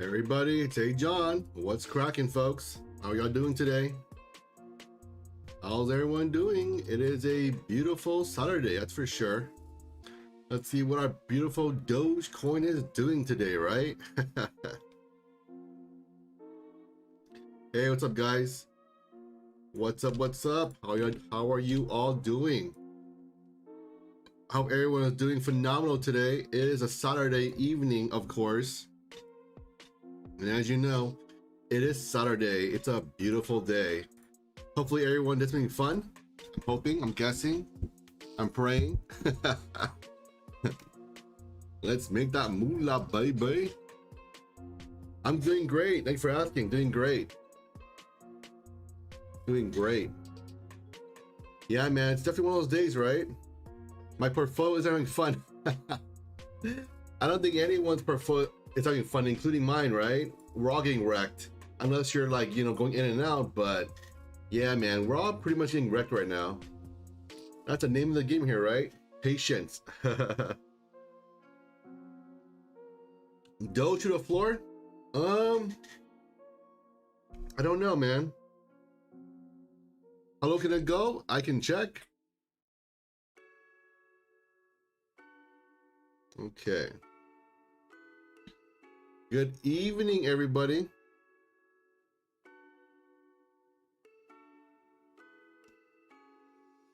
Everybody, it's Hey Jon. What's cracking, folks? How y'all doing today? How's everyone doing? It is a beautiful Saturday, that's for sure. Let's see what our beautiful Dogecoin is doing today, right? Hey, what's up, guys? What's up? What's up? How are you all doing? Hope everyone is doing phenomenal today. It is a Saturday evening, of course. And as you know, it is Saturday. It's a beautiful day. Hopefully everyone did something fun. I'm hoping, I'm guessing, I'm praying. Let's make that moolah, baby. I'm doing great. Thanks for asking. Doing great. Doing great. Yeah, man, it's definitely one of those days, right? My portfolio is having fun. I don't think anyone's portfolio is having fun, including mine, right? We're all getting wrecked. Unless you're like, you know, going in and out, but yeah, man, we're all pretty much getting wrecked right now. That's the name of the game here, right? Patience. Doge to the floor? I don't know, man. How low can it go? I can check. Okay. Good evening, everybody.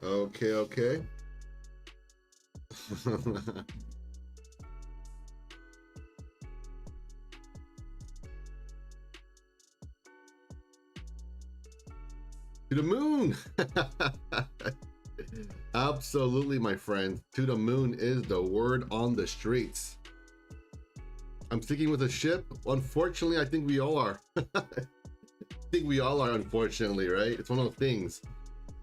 Okay, okay. To the moon. Absolutely, my friend. To the moon is the word on the streets. I'm sticking with a ship. Unfortunately, I think we all are. I think we all are, unfortunately, right? It's one of those things.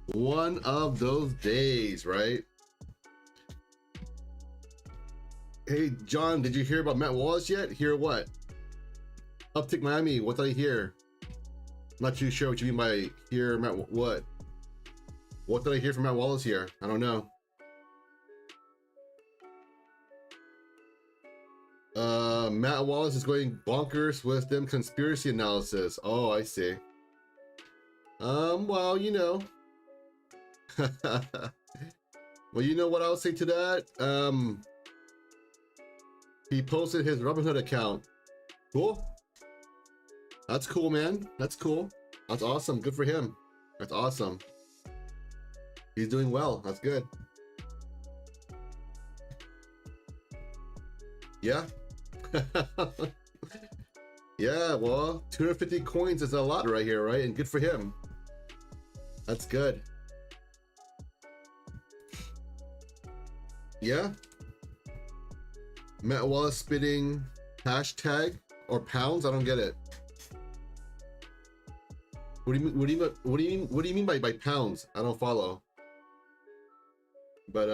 One of those days, right? Hey, John, did you hear about Matt Wallace yet? Hear what? Uptick Miami, what did I hear? Not too sure what you mean by hear Matt, what? What did I hear from Matt Wallace here? I don't know. Matt Wallace is going bonkers with them conspiracy analysis. Oh, I see. Well, you know. Well, you know what I'll say to that? He posted his Robinhood account. Cool. That's cool, man. That's cool. That's awesome. Good for him. That's awesome. He's doing well. That's good. Yeah. Yeah, well, 250 coins is a lot right here, right? And good for him. That's good. Yeah. Matt Wallace spitting hashtag or pounds? I don't get it. What do you mean by pounds? I don't follow. But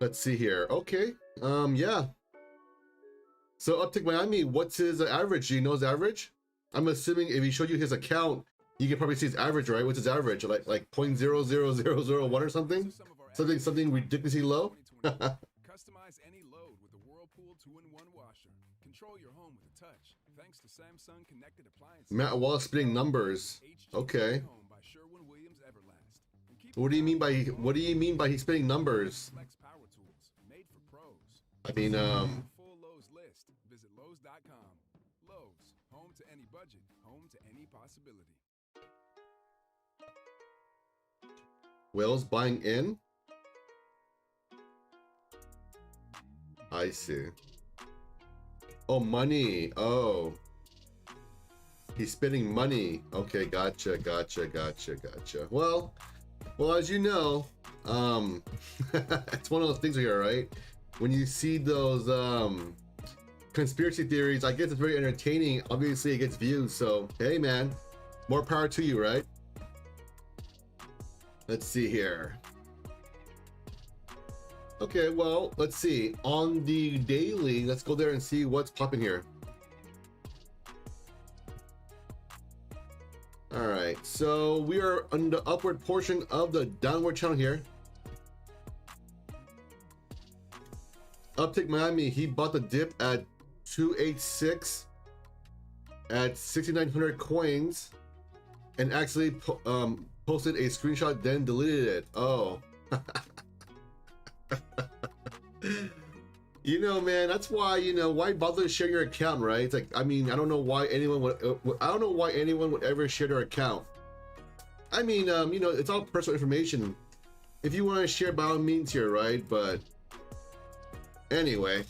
let's see here. Okay. Yeah. So Uptick Miami, what's his average? Do you know his average? I'm assuming if he showed you his account, you can probably see his average, right? What's his average? Like 0.00001 or something? Something ridiculously low? Customize any load with the Whirlpool 2-in-1 washer. Control your home with a touch. Thanks to Samsung connected appliances. Matt Wallace spitting numbers. Okay. What do you mean by he's spitting numbers? I mean, full Lowe's list. Visit Lowe's.com. Lowe's, home to any budget, home to any possibility. Whales buying in? I see. Oh, money. Oh. He's spending money. Okay, gotcha. Well, as you know, it's one of those things here, right? When you see those conspiracy theories, I guess it's very entertaining. Obviously, it gets views. So, hey, man, more power to you, right? Let's see here. Okay, well, let's see. On the daily, let's go there and see what's popping here. All right, so we are on the upward portion of the downward channel here. Uptick Miami, he bought the dip at 286 at 6,900 coins and actually posted a screenshot, then deleted it. Oh. You know, man, that's why, you know, why bother sharing your account, right? It's like, I mean, I don't know why anyone would ever share their account. I mean, you know, it's all personal information. If you want to share, by all means here, right? But anyway,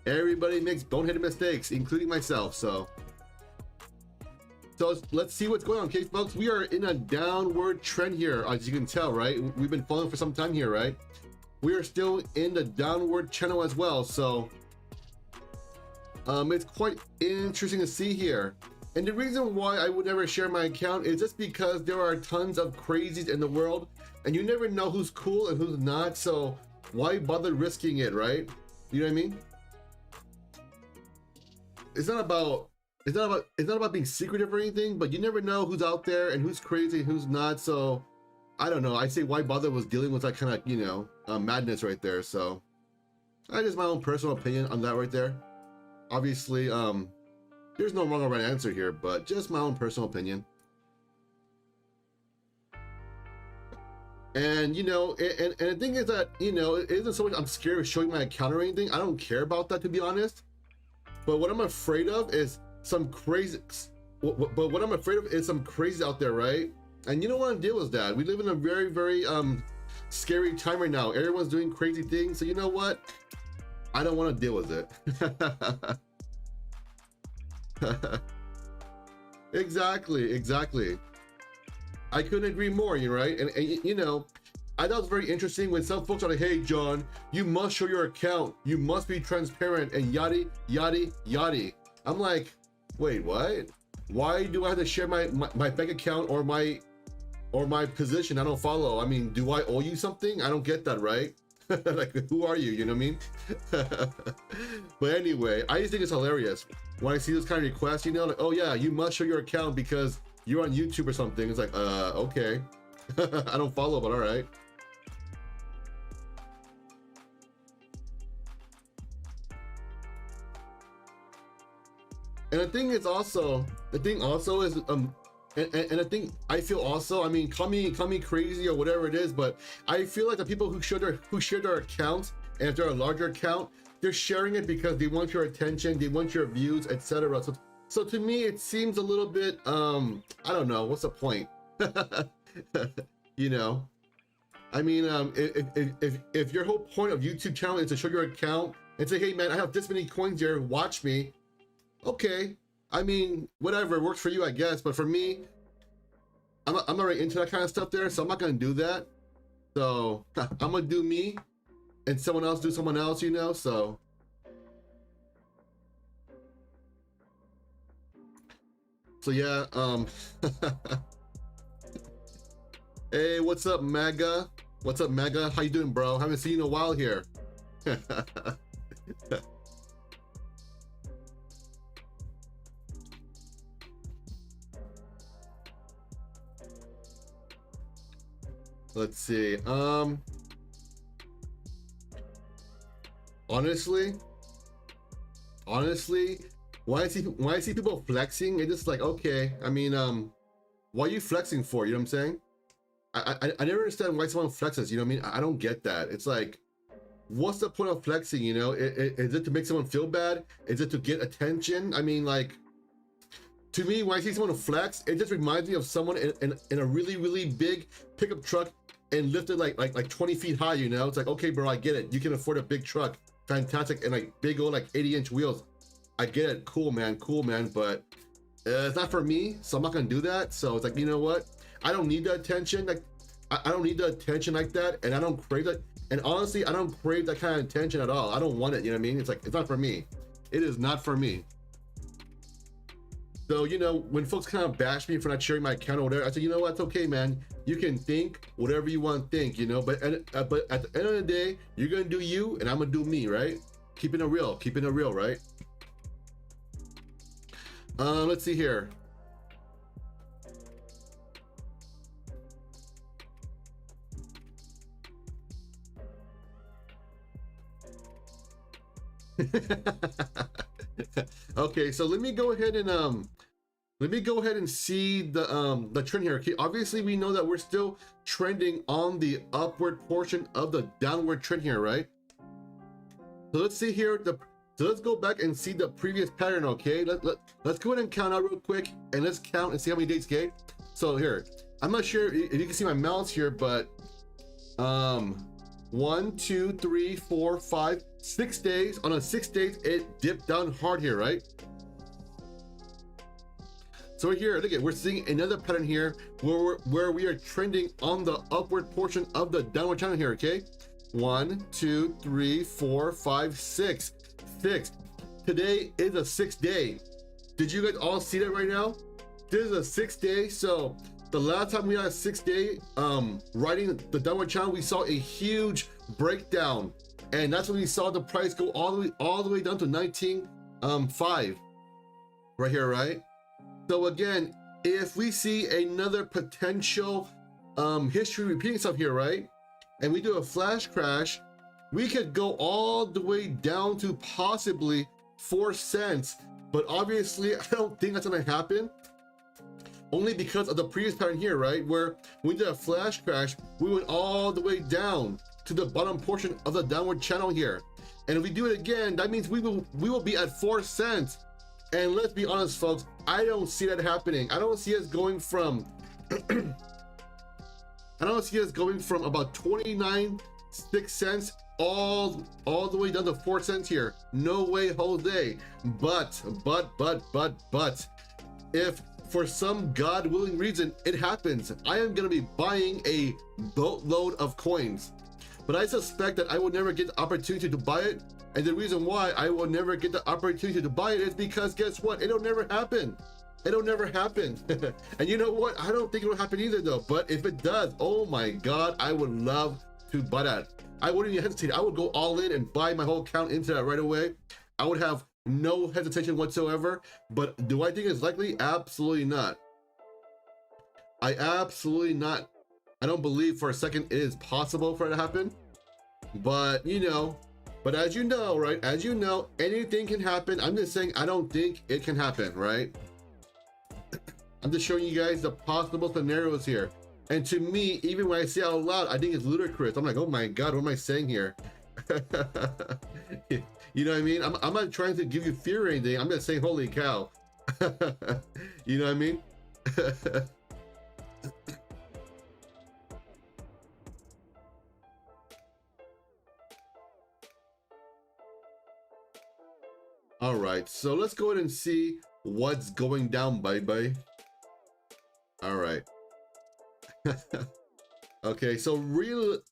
everybody makes boneheaded mistakes, including myself. So let's see what's going on, okay, folks? We are in a downward trend here, as you can tell, right? We've been following for some time here, right? We are still in the downward channel as well, so it's quite interesting to see here. And the reason why I would never share my account is just because there are tons of crazies in the world, and you never know who's cool and who's not. So why bother risking it, right? You know what I mean? It's not about being secretive or anything, but you never know who's out there and who's crazy and who's not. So I don't know. I say why bother was dealing with that kind of, you know, madness right there. So that is my own personal opinion on that right there. Obviously, there's no wrong or right answer here, but just my own personal opinion. And you know, and the thing is that, you know, it isn't so much I'm scared of showing my account or anything. I don't care about that, to be honest. But what I'm afraid of is some crazy. But what I'm afraid of is some crazy out there, right? And you don't want to deal with that. We live in a very, very scary time right now. Everyone's doing crazy things. So you know what? I don't want to deal with it. Exactly. I couldn't agree more, you right? And you know, I thought it was very interesting when some folks are like, hey, John, you must show your account. You must be transparent and yada, yada, yada. I'm like, wait, what? Why do I have to share my bank account or my position I don't follow? I mean, do I owe you something? I don't get that, right? Like, who are you? You know what I mean? But anyway, I just think it's hilarious when I see this kind of request, you know, like, oh yeah, you must show your account because you're on YouTube or something. It's like, okay. I don't follow, but all right. And the thing also is, and I think I feel also, I mean, call me crazy or whatever it is, but I feel like the people who share their accounts, and if they're a larger account, they're sharing it because they want your attention, they want your views, etc. So to me, it seems a little bit, I don't know, what's the point? You know, I mean, if your whole point of YouTube channel is to show your account and say, hey man, I have this many coins here, watch me. Okay, I mean, whatever, it works for you, I guess. But for me, I'm not really into that kind of stuff there, so I'm not gonna do that. So I'm gonna do me, and someone else do someone else, you know. So yeah. Hey, what's up, MAGA? What's up, MAGA? How you doing, bro? Haven't seen you in a while here. Let's see. Honestly, when I see people flexing, it's just like, okay. I mean, what are you flexing for? You know what I'm saying? I never understand why someone flexes. You know what I mean? I don't get that. It's like, what's the point of flexing? You know, is it to make someone feel bad? Is it to get attention? I mean, like, to me, when I see someone flex, it just reminds me of someone in a really, really big pickup truck and lifted like 20 feet high, you know? It's like, okay, bro, I get it. You can afford a big truck. Fantastic. And like big old, like 80-inch wheels. I get it. Cool, man. But it's not for me, so I'm not gonna do that. So it's like, you know what? I don't need the attention. Like, I don't need the attention like that, and I don't crave that. And honestly, I don't crave that kind of attention at all. I don't want it, you know what I mean? It's like, it's not for me. It is not for me. So, you know, when folks kind of bash me for not sharing my account or whatever, I say, you know what, it's okay, man. You can think whatever you want to think, you know, but at the end of the day, you're going to do you and I'm going to do me, right? Keeping it real, right? Let's see here. Okay, so let me go ahead and see the trend here. Okay, obviously we know that we're still trending on the upward portion of the downward trend here, right? So let's see here. So let's go back and see the previous pattern. Okay, let's go ahead and count out real quick, and let's count and see how many days. Okay, so here, I'm not sure if you can see my mouse here, but 1, 2, 3, 4, 5, 6 days. On a 6 days, it dipped down hard here, right? So here, look at, we're seeing another pattern here where we are trending on the upward portion of the downward channel here. Okay, 1, 2, 3, 4, 5, 6. Today is a 6th day. Did you guys all see that right now? This is a 6th day. So the last time we had a 6th day riding the downward channel, we saw a huge breakdown, and that's when we saw the price go all the way down to 19.5 right here, right? So again, if we see another potential history repeating itself here, right, and we do a flash crash, we could go all the way down to possibly 4 cents. But obviously, I don't think that's gonna happen, only because of the previous pattern here, right, where we did a flash crash, we went all the way down to the bottom portion of the downward channel here. And if we do it again, that means we will be at 4 cents. And let's be honest, folks, I don't see that happening. I don't see us going from about 29.6 cents all the way down to 4 cents here. No way, Jose. But if for some God willing reason it happens, I am gonna be buying a boatload of coins. But I suspect that I will never get the opportunity to buy it. And the reason why I will never get the opportunity to buy it is because guess what? It'll never happen. It'll never happen. And you know what? I don't think it'll happen either though. But if it does, oh my God, I would love to buy that. I wouldn't even hesitate. I would go all in and buy my whole account into that right away. I would have no hesitation whatsoever. But do I think it's likely? Absolutely not. I don't believe for a second it is possible for it to happen. But you know, as you know, right? As you know, anything can happen. I'm just saying I don't think it can happen, right? I'm just showing you guys the possible scenarios here. And to me, even when I say it out loud, I think it's ludicrous. I'm like, oh my God, what am I saying here? You know what I mean? I'm not trying to give you fear or anything. I'm just saying, holy cow. You know what I mean? All right, so let's go ahead and see what's going down, bye-bye. All right. Okay, so what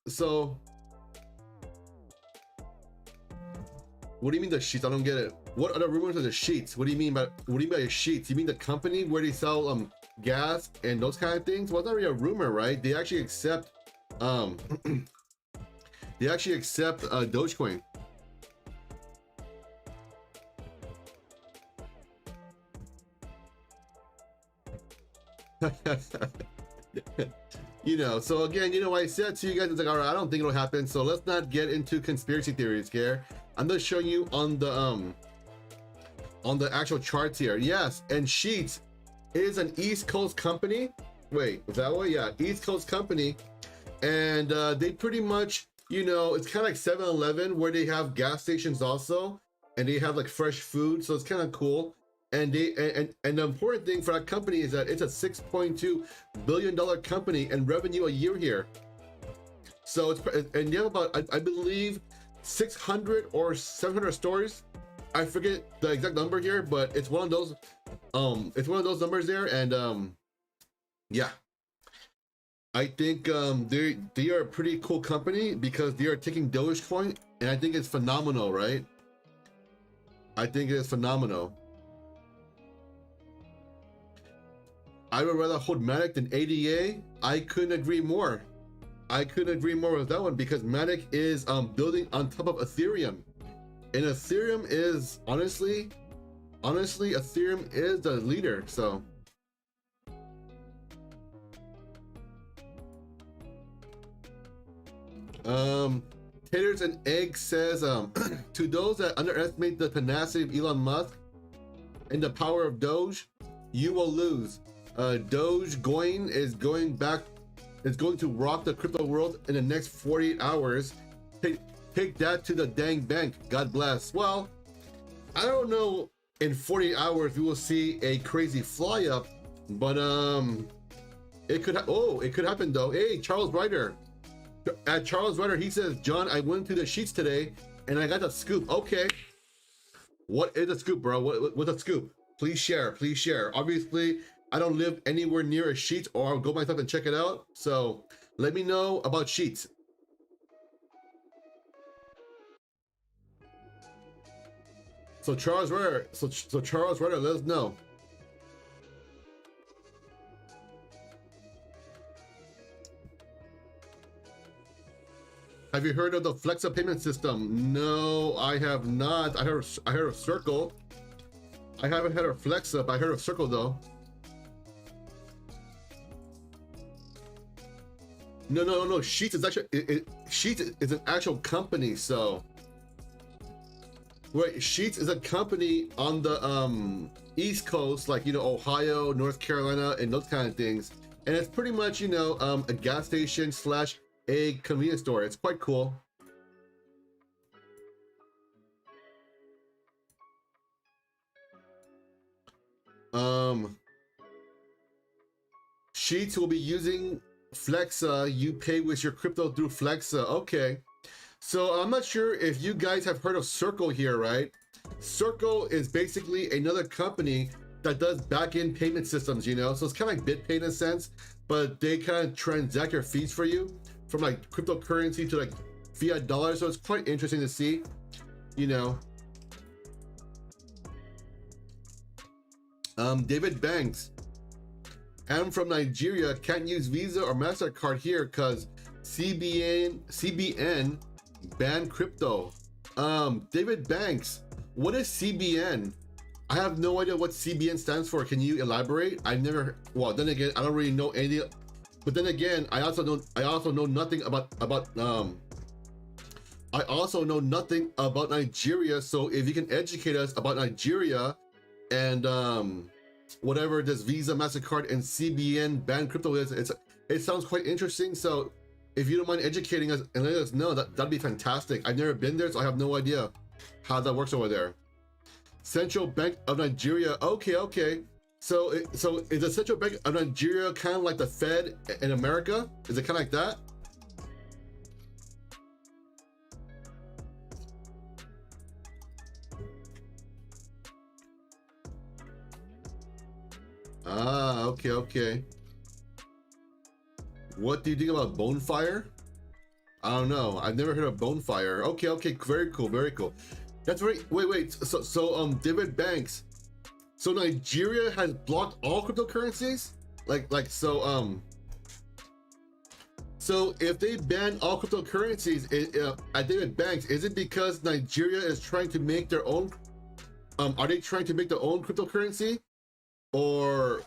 do you mean the sheets? I don't get it. What are the rumors of the sheets? What do you mean by the sheets? You mean the company where they sell gas and those kind of things? Well, it's not really a rumor, right? They actually accept Dogecoin. You know, so again, you know, I said to you guys, it's like, all right, I don't think it'll happen, so let's not get into conspiracy theories here. I'm just showing you on the actual charts here. Yes, and Sheets is an East Coast company. Wait, was that way? Yeah, East Coast company, and they pretty much, you know, it's kind of like 7-Eleven where they have gas stations also, and they have like fresh food, so it's kind of cool. And the important thing for that company is that it's a $6.2 billion company and revenue a year here. So and you have about, I believe, 600 or 700 stores. I forget the exact number here, but it's one of those. It's one of those numbers there, and yeah, I think they are a pretty cool company because they are taking Dogecoin, and I think it's phenomenal, right? I think it is phenomenal. I would rather hold Matic than ADA. I couldn't agree more. I couldn't agree more with that one because Matic is building on top of Ethereum, and Ethereum is honestly, Ethereum is the leader. So Taters and Eggs says, to those that underestimate the tenacity of Elon Musk and the power of Doge, you will lose. Dogecoin is going to rock the crypto world in the next 48 hours. Take that to the dang bank. God bless. Well, I don't know. In 48 hours, we will see a crazy fly up, but it could happen though. Hey, Charles Ryder. At Charles Ryder, he says, John, I went to the sheets today and I got the scoop. Okay. What is the scoop, bro? What's the scoop? Please share. Please share. Obviously, I don't live anywhere near a sheets, or I'll go myself and check it out. So let me know about sheets. So Charles Ryder, so Charles Ryder, let us know. Have you heard of the Flexa payment system? No, I have not. I heard of Circle. I haven't heard of Flexa, but I heard of Circle though. No. Sheets is actually Sheets is an actual company. So, wait, Sheets is a company on the East Coast, like Ohio, North Carolina, and those kind of things. And it's pretty much a gas station slash a convenience store. It's quite cool. Sheets will be using Flexa. You pay with your crypto through Flexa. Okay. So I'm not sure if you guys have heard of Circle here, right? Circle is basically another company that does back-end payment systems, So it's kind of like BitPay in a sense, but they kind of transact your fees for you from like cryptocurrency to like fiat dollars. So it's quite interesting to see, David Banks. I'm from Nigeria, can't use Visa or MasterCard here because CBN banned crypto. David Banks, what is CBN? I have no idea what CBN stands for. Can you elaborate? I've never, well, then again, I don't really know anything. But then again, I also know nothing about I also know nothing about Nigeria. So if you can educate us about Nigeria and whatever this Visa, MasterCard, and CBN banned crypto is, it sounds quite interesting. So if you don't mind educating us and letting us know, that'd be fantastic. I've never been there, so I have no idea how that works over there. Central Bank of Nigeria. Okay. So is the Central Bank of Nigeria kind of like the Fed in America? Is it kind of like that? Ah, okay. What do you think about Bonefire? I don't know. I've never heard of Bonefire. Okay. Very cool. That's very, wait. So David Banks. So Nigeria has blocked all cryptocurrencies? So if they ban all cryptocurrencies at David Banks, is it because Nigeria is trying to make their own, are they trying to make their own cryptocurrency? Or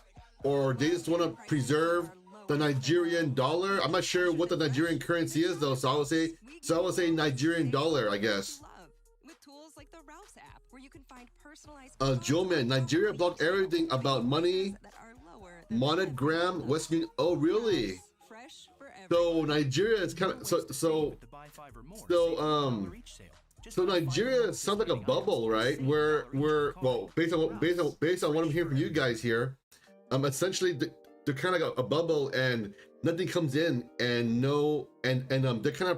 they just want to preserve the Nigerian dollar? I'm not sure what the Nigerian currency is though, so I would say Nigerian dollar, I guess. Joe Man, Nigeria blocked everything about money, monogram, Westmean. Oh, really? So Nigeria is kind of so Nigeria sounds like a bubble, right? Where well, based on what I'm hearing from you guys here, essentially they're kind of like a bubble and nothing comes in, and they're kind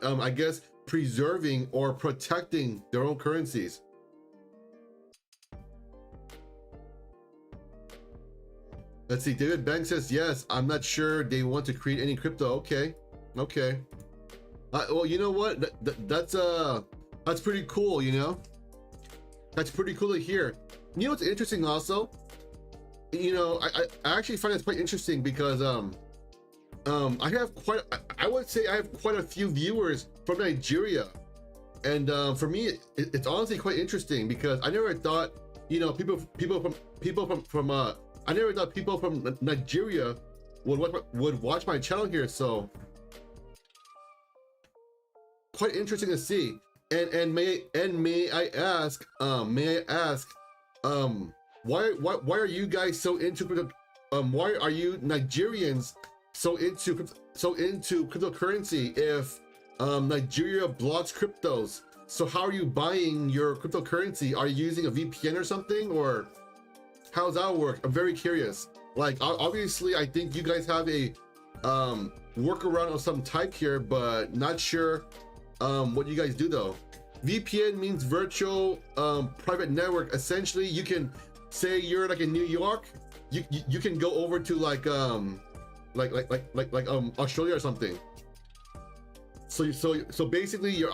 of I guess preserving or protecting their own currencies. Let's see. David Banks says yes. I'm not sure they want to create any crypto. Okay. Well, you know what? That's pretty cool. That's pretty cool to hear. You know what's interesting also? I actually find it quite interesting because I would say I have quite a few viewers from Nigeria, and for me it's honestly quite interesting because I never thought people from I never thought people from Nigeria would watch my channel here. So quite interesting to see. And may I ask, why are you guys so into crypto? Why are you Nigerians so into cryptocurrency if Nigeria blocks cryptos? So how are you buying your cryptocurrency? Are you using a VPN or something, or how's that work? I'm very curious. Like, obviously, I think you guys have a workaround of some type here, but not sure what you guys do though. VPN means virtual private network. Essentially, you can say you're like in New York, you can go over to like Australia or something. So basically your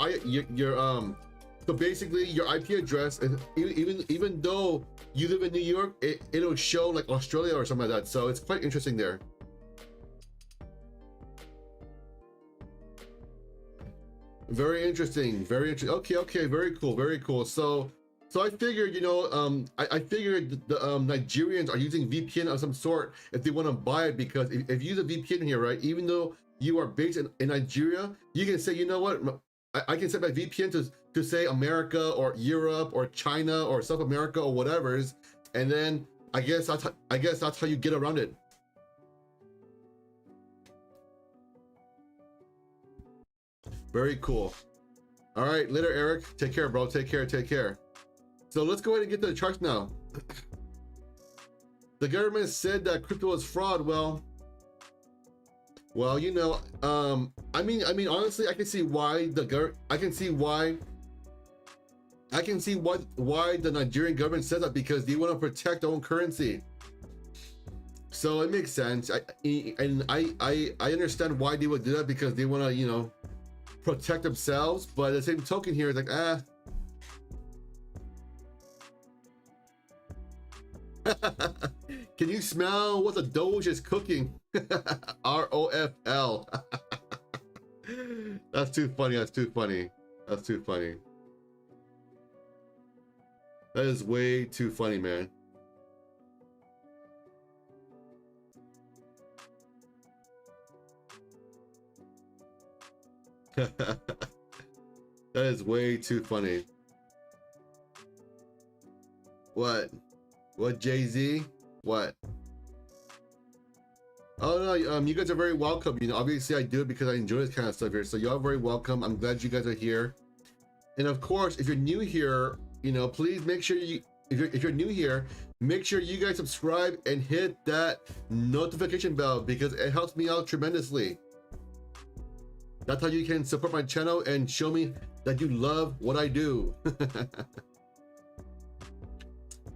IP address, and even though you live in New York, it'll show like Australia or something like that. So it's quite interesting there. Very interesting, very interesting. Okay, very cool. So I figured, you know, I figured the Nigerians are using VPN of some sort if they want to buy it, because if you use a VPN here, right, even though you are based in Nigeria, you can say, you know what, I can set my VPN to say America or Europe or China or South America or whatever's, and then I guess that's how you get around it. Very cool. All right, later, Eric. Take care, bro. Take care. So let's go ahead and get to the charts now. The government said that crypto is fraud. Well, you know, I mean, honestly, I can see why the Nigerian government said that, because they want to protect their own currency. So it makes sense. I understand why they would do that, because they want to, you know, protect themselves. But the same token here is like, Can you smell what the Doge is cooking? ROFL. That's too funny. That is way too funny, man. That is way too funny. What Jay-Z? What? Oh no, you guys are very welcome. You know, obviously I do it because I enjoy this kind of stuff here. So y'all very welcome. I'm glad you guys are here. And of course, if you're new here, you know, please make sure if you're new here, make sure you guys subscribe and hit that notification bell, because it helps me out tremendously. That's how you can support my channel and show me that you love what I do.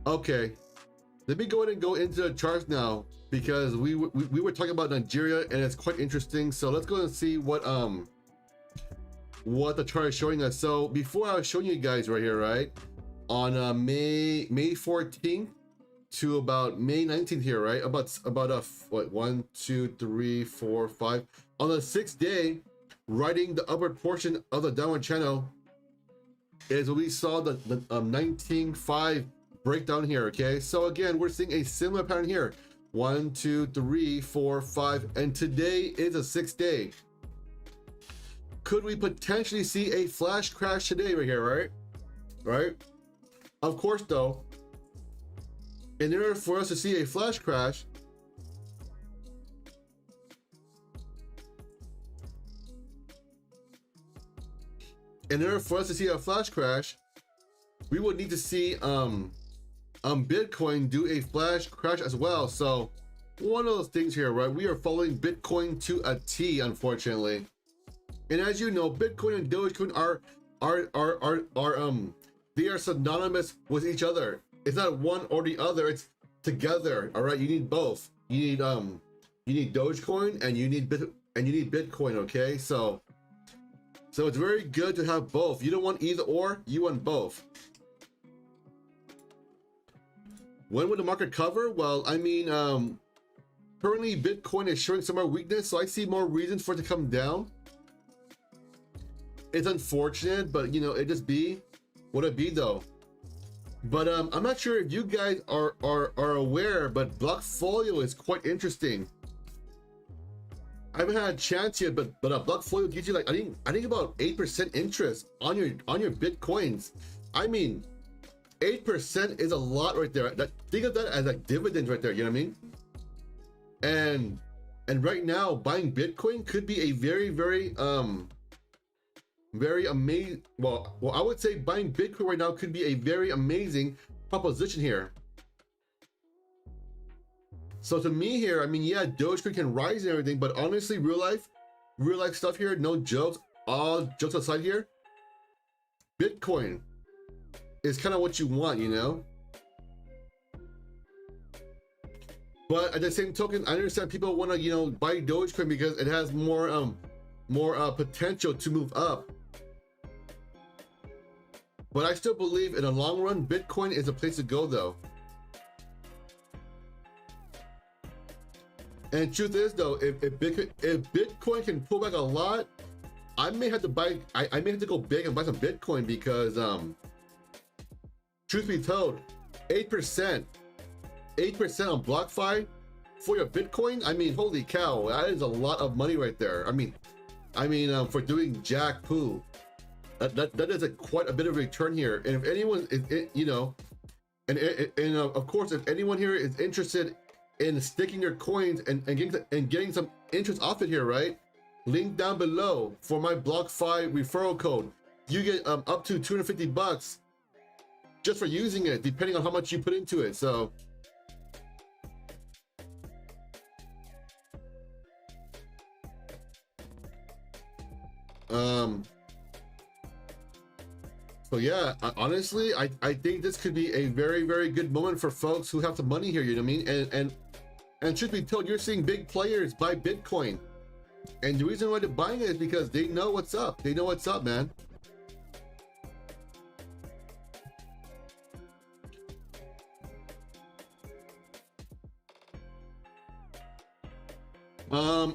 Okay, let me go ahead and go into the charts now, because we were talking about Nigeria and it's quite interesting. So let's go and see what the chart is showing us. So before, I was showing you guys right here, right, on May 14th to about May 19th here, right, about what, 1 2 3 4 5, on the 6th day, riding the upward portion of the downward channel, is when we saw the 19.5 breakdown here. Okay, so again, we're seeing a similar pattern here, 1 2 3 4 5, and today is a 6th day. Could we potentially see a flash crash today right here, right? Of course though, in order for us to see a flash crash, we would need to see Bitcoin do a flash crash as well. So one of those things here, right? We are following Bitcoin to a T, unfortunately. And as you know, Bitcoin and Dogecoin they are synonymous with each other. It's not one or the other, it's together. All right, you need both. You need Dogecoin and you need Bitcoin. Okay, so it's very good to have both. You don't want either or, you want both. When would the market cover? Well, I mean, currently Bitcoin is showing some more weakness, so I see more reasons for it to come down. It's unfortunate, but you know, it just be what it be though. But I'm not sure if you guys are aware, but Blockfolio is quite interesting. I haven't had a chance yet, but BlockFi will give you like I think about 8% interest on your Bitcoins. I mean, 8% is a lot right there. Think of that as like dividends right there. You know what I mean? And right now, buying Bitcoin could be a very amazing. Well, I would say buying Bitcoin right now could be a very amazing proposition here. So to me here, I mean, yeah, Dogecoin can rise and everything, but honestly, real life stuff here, no jokes, all jokes aside here, Bitcoin is kind of what you want, you know? But at the same token, I understand people want to, you know, buy Dogecoin because it has more potential to move up. But I still believe in the long run, Bitcoin is a place to go though. And truth is though, if Bitcoin can pull back a lot, I may have to buy, I may have to go big and buy some Bitcoin because truth be told, 8% on BlockFi for your Bitcoin, I mean, holy cow, that is a lot of money right there. I mean, for doing jack poo, that is quite a bit of return here. And if anyone is, you know, and of course, if anyone here is interested in sticking your coins and getting some interest off it here, right? Link down below for my BlockFi referral code. You get up to 250 bucks just for using it, depending on how much you put into it. So yeah, honestly, I think this could be a very good moment for folks who have some money here, you know what I mean? And truth be told, you're seeing big players buy Bitcoin. And the reason why they're buying it is because they know what's up. They know what's up, man.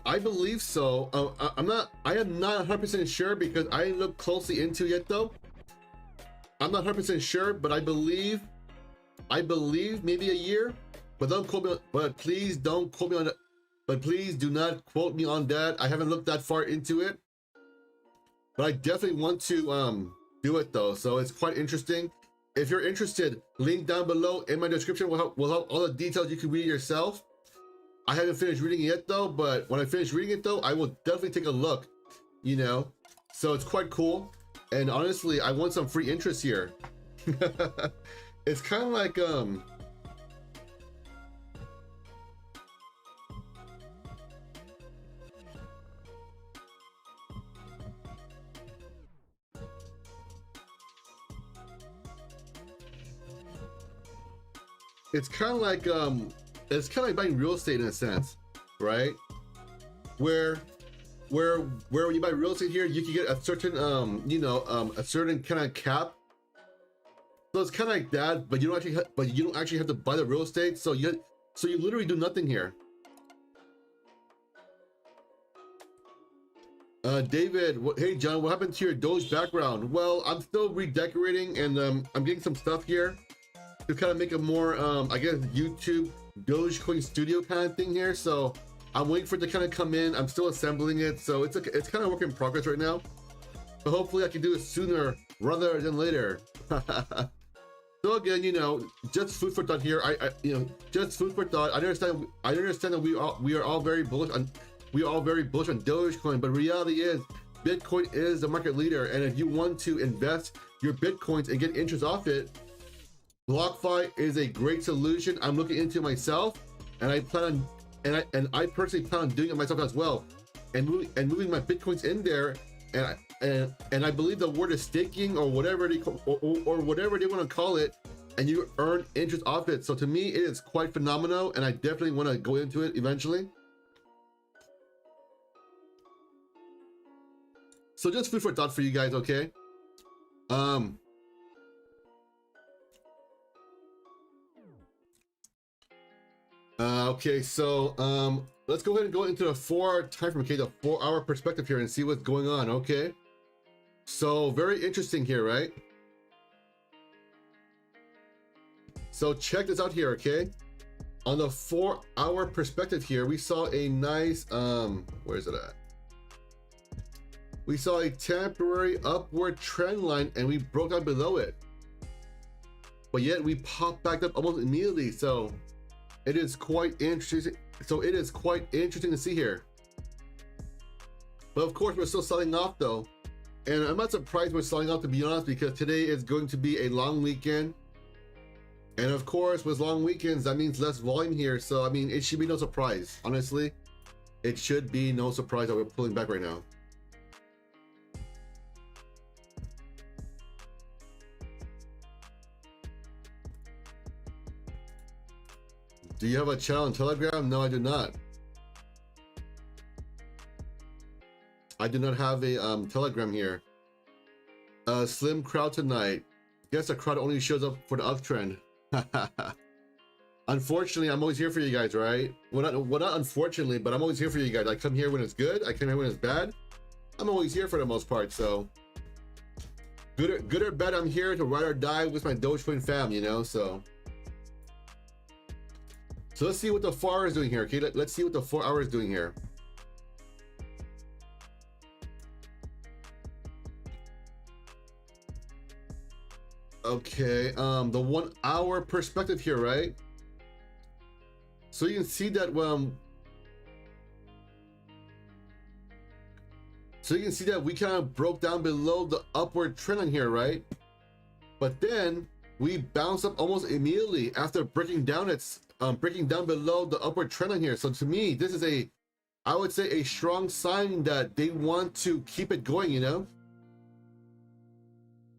I believe so. I am not 100% sure because I didn't look closely into it yet though. I'm not 100% sure, but I believe maybe a year, but don't quote me, but please don't quote me on that. But please do not quote me on that. I haven't looked that far into it, but I definitely want to do it though. So it's quite interesting. If you're interested, link down below in my description will help all the details. You can read yourself. I haven't finished reading it yet though, but when I finish reading it though, I will definitely take a look, you know? So it's quite cool. And honestly, I want some free interest here. It's kind of like, it's kind of like buying real estate in a sense, right? Where when you buy real estate here, you can get a certain a certain kind of cap. So it's kind of like that, but you don't actually have to buy the real estate. So you literally do nothing here. David, hey John, what happened to your Doge background? Well, I'm still redecorating and I'm getting some stuff here to kind of make a more I guess YouTube Dogecoin studio kind of thing here. So I'm waiting for it to kind of come in. I'm still assembling it, so it's kind of work in progress right now. But hopefully I can do it sooner rather than later. So again, you know, just food for thought here. Just food for thought. I understand that we are all very bullish on Dogecoin, but reality is Bitcoin is the market leader, and if you want to invest your Bitcoins and get interest off it, BlockFi is a great solution. I'm looking into it myself, and I personally plan on doing it myself as well, and moving my Bitcoins in there, and I believe the word is staking or whatever they want to call it, and you earn interest off it. So to me, it is quite phenomenal, and I definitely want to go into it eventually. So just food for thought for you guys, okay? Okay, so let's go ahead and go into the 4-hour time frame, okay, the 4-hour perspective here and see what's going on, okay? So very interesting here, right? So check this out here, okay? on the 4-hour perspective here, we saw a nice, where is it at? We saw a temporary upward trend line and we broke down below it. But yet we popped back up almost immediately. So it is quite interesting. To see here. But of course, we're still selling off though. And I'm not surprised we're selling off, to be honest, because today is going to be a long weekend. And of course, with long weekends, that means less volume here. So, I mean, it should be no surprise. Honestly, it should be no surprise that we're pulling back right now. Do you have a channel on Telegram? No, I do not. I do not have a Telegram here. Slim crowd tonight. Guess the crowd only shows up for the uptrend. Unfortunately, I'm always here for you guys, right? Well, not unfortunately, but I'm always here for you guys. I come here when it's good. I come here when it's bad. I'm always here for the most part. So good or bad, I'm here to ride or die with my Dogecoin fam, you know. So let's see what the 4 hours is doing here. Okay, let's see what the 4 hours is doing here. Okay, the 1 hour perspective here, right? So you can see that we kind of broke down below the upward trend on here, right? But then we bounced up almost immediately after breaking down below the upward trend on here. So to me, this is I would say a strong sign that they want to keep it going, you know?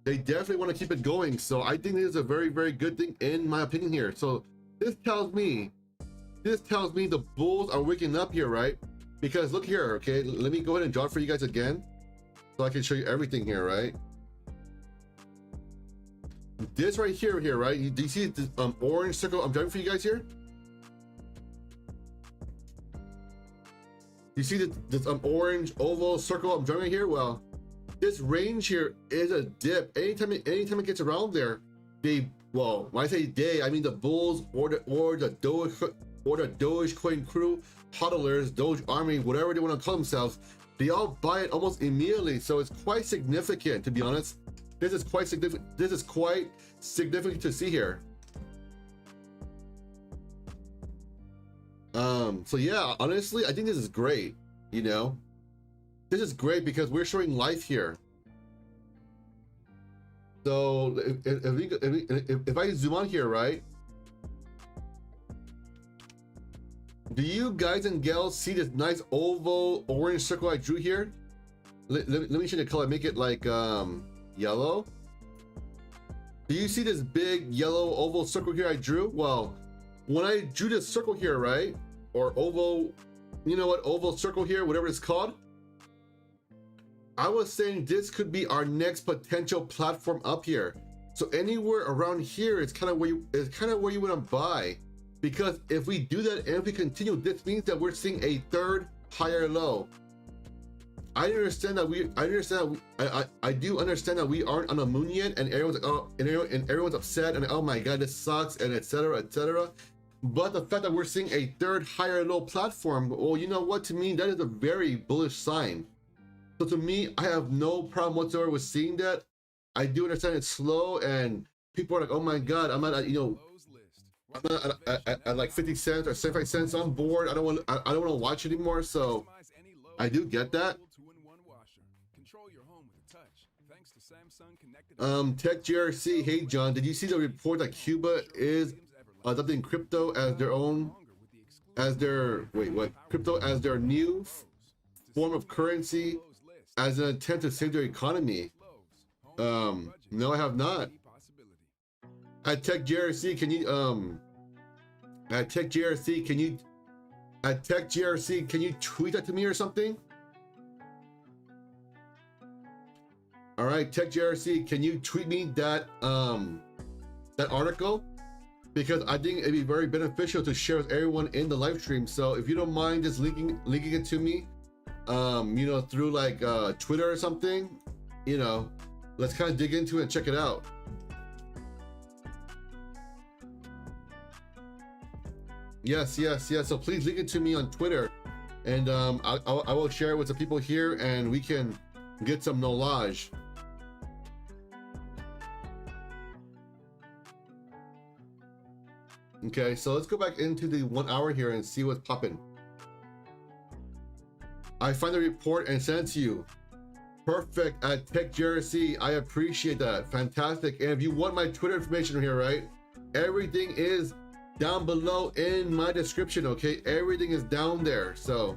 They definitely want to keep it going. So I think this is a very, very good thing in my opinion here. So this tells me the bulls are waking up here, right? Because look here, okay? Let me go ahead and draw it for you guys again so I can show you everything here, right? This right here, right? Do you see this orange circle I'm drawing for you guys here? You see this orange oval circle I'm drawing right here? Well, this range here is a dip. Anytime it gets around there, when I say they, I mean the bulls or the Dogecoin crew, hodlers, Doge army, whatever they want to call themselves, they all buy it almost immediately. So it's quite significant, to be honest. This is quite significant. This is quite significant to see here. So yeah, honestly, I think this is great. You know, this is great because we're showing life here. So if I zoom on here, right? Do you guys and gals see this nice oval orange circle I drew here? Let me change the color, make it like yellow. Do you see this big yellow oval circle here I drew? Well, when I drew this circle here, right? Or oval, you know what, oval circle here, whatever it's called. I was saying this could be our next potential platform up here. So anywhere around here is kind of where you want to buy. Because if we do that and if we continue, this means that we're seeing a third higher low. I do understand that we aren't on the moon yet, and everyone's like, oh, and everyone's upset, and oh my god, this sucks, and etc. etc. But the fact that we're seeing a third higher low platform, well, you know what? To me, that is a very bullish sign. So to me, I have no problem whatsoever with seeing that. I do understand it's slow, and people are like, oh my god, I'm not, I'm not at like 50 cents or 75 cents. I'm bored. I don't want to watch anymore. So I do get that. Tech GRC, hey John, did you see the report that Cuba is adopting crypto as their new form of currency as an attempt to save their economy? No, I have not. At Tech GRC, can you tweet that to me or something? All right, Tech GRC, can you tweet me that that article? Because I think it'd be very beneficial to share with everyone in the live stream. So if you don't mind just linking it to me, you know, through like Twitter or something, you know, let's kind of dig into it and check it out. Yes. So please link it to me on Twitter, and I will share it with the people here, and we can get some knowledge. Okay, so let's go back into the 1 hour here and see what's popping. I find the report and send it to you. Perfect at Tech JRC. I appreciate that. Fantastic. And if you want my Twitter information here, right? Everything is down below in my description, okay? Everything is down there. So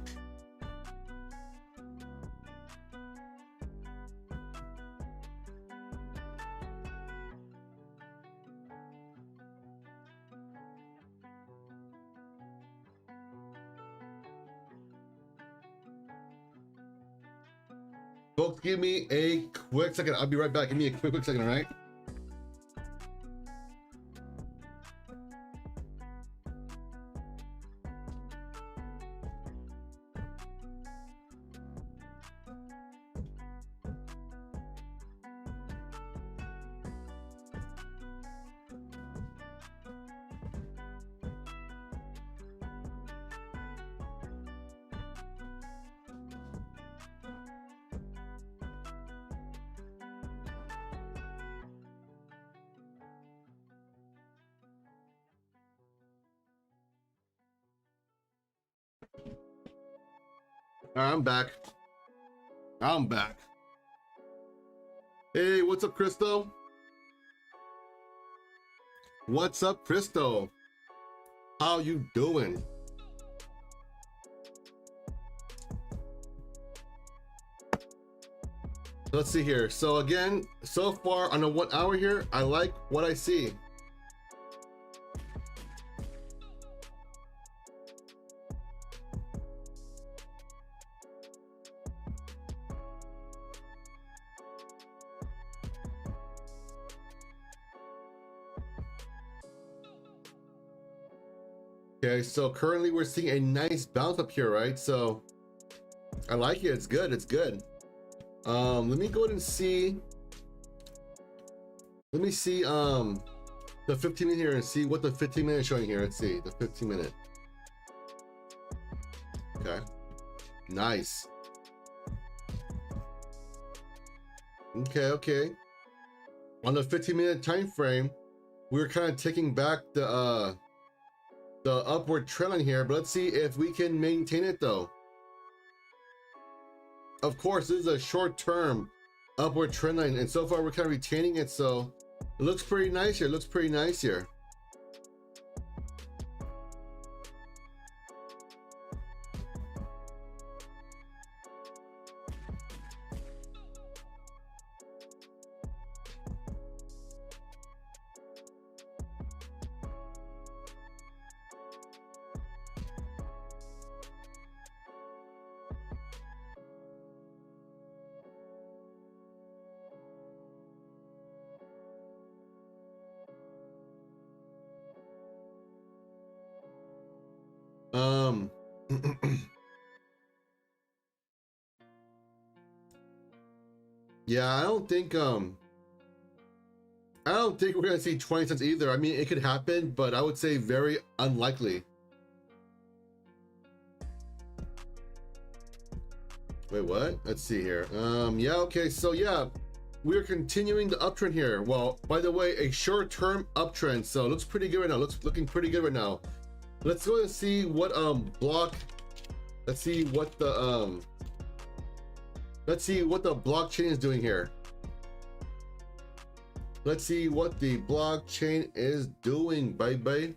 folks, give me a quick second. I'll be right back. Give me a quick second, all right? I'm back. Hey, what's up, Christo? What's up, Christo? How you doing? Let's see here. So again, so far on a 1 hour here, I like what I see. Okay, so currently we're seeing a nice bounce up here, right? So I like it. It's good. Let me go ahead and see. Let me see the 15 minute here and see what the 15 minute is showing here. Let's see the 15 minute. Okay, nice. Okay. On the 15-minute time frame, we're kind of taking back the upward trend line here, but let's see if we can maintain it though. Of course, this is a short-term upward trend line, and so far we're kind of retaining it, so it looks pretty nice here. Yeah, I don't think we're gonna see 20 cents either. I mean, it could happen, but I would say very unlikely. Wait, what? Let's see here. Yeah, okay, so yeah, we're continuing the uptrend here. Well, by the way, a short-term uptrend, so it looks pretty good right now. Looking pretty good right now. Let's go and see what let's see what the blockchain is doing here. Let's see what the blockchain is doing, baby.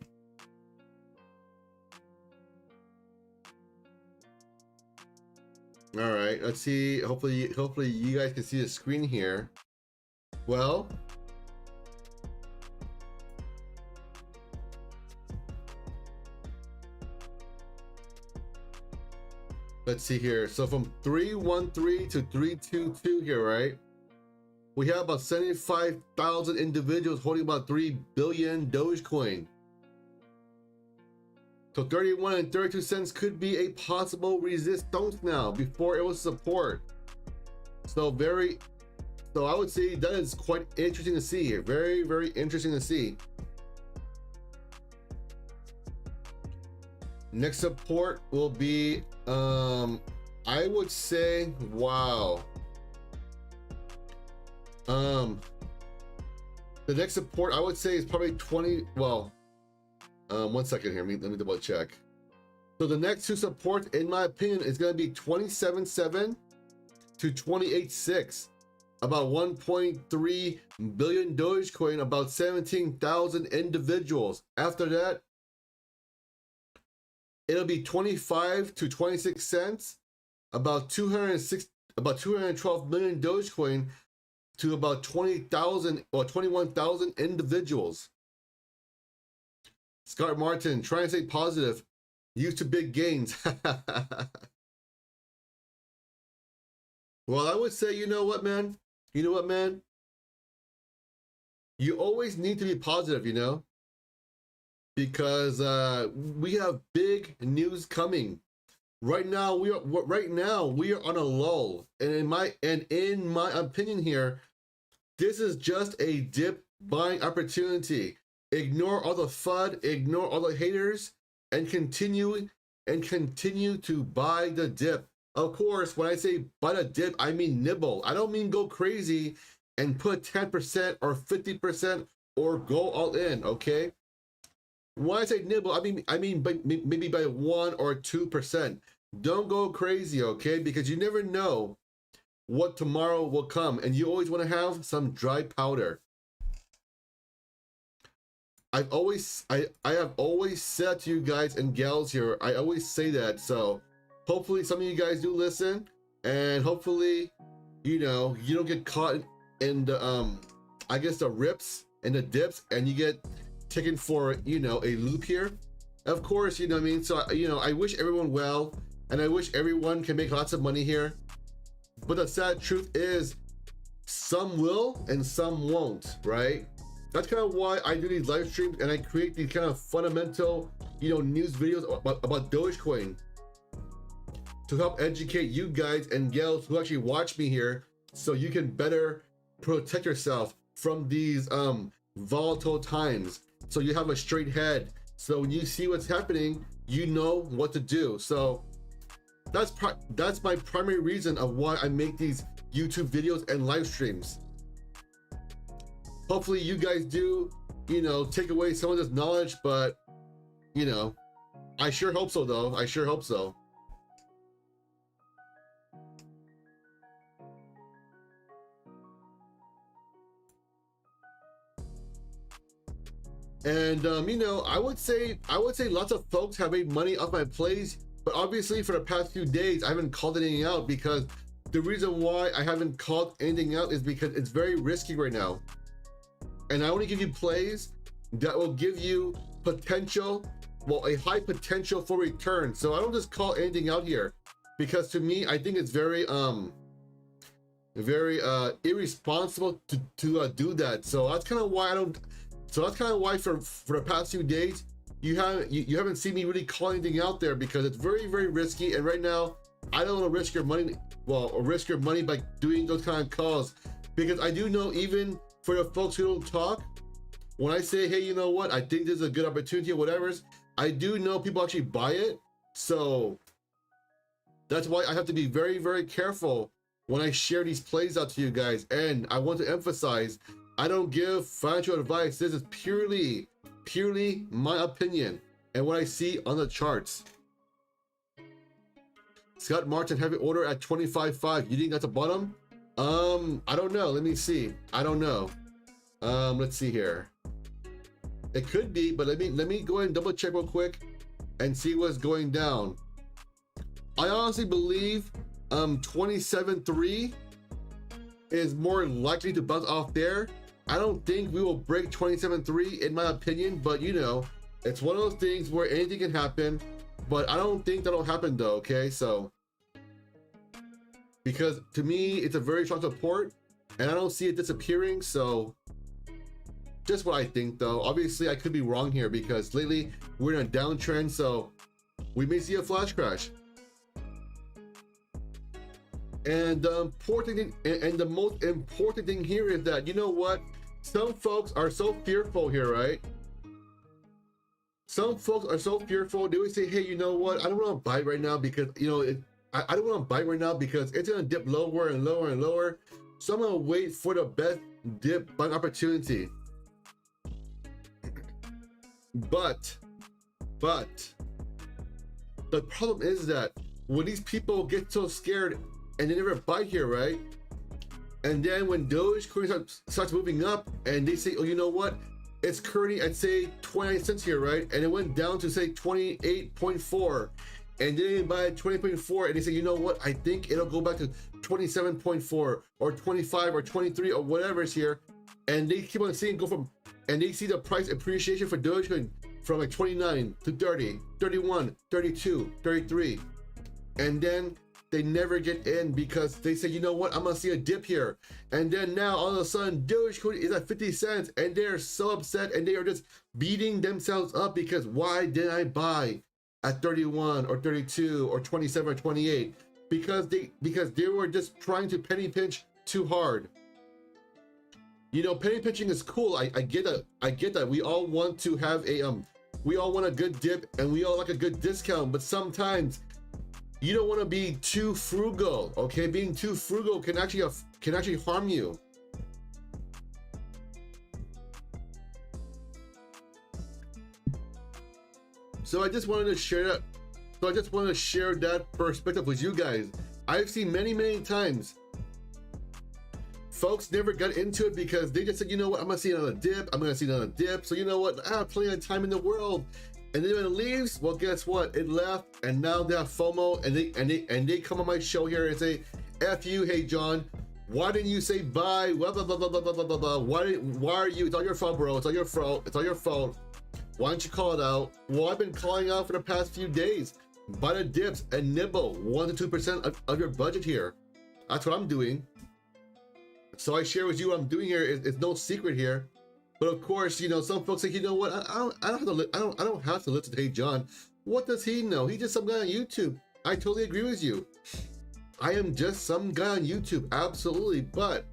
All right, let's see. Hopefully you guys can see the screen here. Well, let's see here. So from 313 to 322 here, right? We have about 75,000 individuals holding about 3 billion Dogecoin. So 31 and 32 cents could be a possible resistance now. Before it was support. So I would say that is quite interesting to see here. Very, very interesting to see. Next support will be, I would say, wow. The next support I would say is probably 20, well, 1 second here, let me double check. So the next two supports, in my opinion, is gonna be 27.7 to 28.6. About 1.3 billion Dogecoin, about 17,000 individuals. After that, it'll be 25 to 26 cents, about 212 million Dogecoin to about 20,000 or 21,000 individuals. Scott Martin, trying to stay positive, used to big gains. Well, I would say, you know what, man? You know what, man? You always need to be positive, you know? Because we have big news coming. Right now we are on a lull, and in my opinion here, this is just a dip buying opportunity. Ignore all the FUD, ignore all the haters, and continue to buy the dip. Of course, when I say buy the dip, I mean nibble. I don't mean go crazy and put 10% or 50% or go all in, okay? When I say nibble, I mean maybe by 1 or 2%. Don't go crazy, okay? Because you never know what tomorrow will come, and you always want to have some dry powder. I have always said to you guys and gals here, I always say that. So hopefully some of you guys do listen, and hopefully, you know, you don't get caught in the I guess the rips and the dips, and you get taken for, you know, a loop here. Of course, you know what I mean? So, you know, I wish everyone well, and I wish everyone can make lots of money here. But the sad truth is, some will and some won't, right? That's kind of why I do these live streams and I create these kind of fundamental, you know, news videos about Dogecoin to help educate you guys and gals who actually watch me here, so you can better protect yourself from these volatile times. So you have a straight head. So when you see what's happening, you know what to do. So that's my primary reason of why I make these YouTube videos and live streams. Hopefully you guys do, you know, take away some of this knowledge, but, you know, I sure hope so though. I sure hope so. And you know, I would say lots of folks have made money off my plays, but obviously for the past few days I haven't called anything out, because the reason why I haven't called anything out is because it's very risky right now. And I only give you plays that will give you potential, well, a high potential for return. So I don't just call anything out here, because to me, I think it's very irresponsible to do that. So that's kind of why I don't. So that's kind of why for the past few days, you haven't seen me really call anything out there, because it's very, very risky. And right now, I don't want to risk your money. Well, or risk your money by doing those kind of calls, because I do know, even for the folks who don't talk, when I say, hey, you know what, I think this is a good opportunity or whatever, I do know people actually buy it. So that's why I have to be very, very careful when I share these plays out to you guys. And I want to emphasize, I don't give financial advice. This is purely my opinion and what I see on the charts. Scott Martin, heavy order at 25.5. You think that's a bottom? I don't know. Let me see. I don't know. Let's see here. It could be, but let me go ahead and double check real quick and see what's going down. I honestly believe 27.3 is more likely to bounce off there. I don't think we will break 27.3 in my opinion, but you know, it's one of those things where anything can happen, but I don't think that'll happen though, okay? So, because to me, it's a very strong support and I don't see it disappearing. So just what I think though. Obviously I could be wrong here, because lately we're in a downtrend, so we may see a flash crash. And the important thing, and the most important thing here is that, you know what, some folks are so fearful here, right? some folks are so fearful. They always say, hey, you know what? I don't want to buy right now because, you know, I don't want to buy right now because it's going to dip lower and lower and lower. So I'm going to wait for the best dip buying opportunity. But the problem is that when these people get so scared and they never buy here, right? And then when Dogecoin starts moving up and they say, oh, you know what? It's currently at say 29 cents here, right? And it went down to say 28.4, and then they buy 20.4, and they say, you know what? I think it'll go back to 27.4 or 25 or 23 or whatever is here, and they keep on seeing go from, and they see the price appreciation for Dogecoin from like 29 to 30, 31, 32, 33, and then they never get in because they say, you know what, I'm gonna see a dip here. And then now all of a sudden Dogecoin is at 50 cents and they're so upset and they are just beating themselves up because why didn't I buy at 31 or 32 or 27 or 28? Because they were just trying to penny pinch too hard. You know, penny pinching is cool. I get that. I get that. We all want to have a we all want a good dip and we all like a good discount, but sometimes you don't want to be too frugal, okay? Being too frugal can actually harm you. So I just wanted to share that. So I just wanted to share that perspective with you guys. I've seen many times folks never got into it because they just said, you know what, I'm gonna see another dip. I'm gonna see another dip. So you know what? I have plenty of time in the world. And then when it leaves, well, guess what? It left, and now they have FOMO, and they come on my show here and say, "F you, Hey Jon. Why didn't you say buy? Blah blah blah blah blah blah blah blah. Why are you? It's all your fault, bro. It's all your fault. It's all your fault. Why don't you call it out?" Well, I've been calling out for the past few days. Buy the dips and nibble 1 to 2% of your budget here. That's what I'm doing. So I share with you what I'm doing here. It's no secret here. But of course, you know, some folks say, you know what? I don't have to listen to Hey Jon. What does he know? He's just some guy on YouTube. I totally agree with you. I am just some guy on YouTube, absolutely. But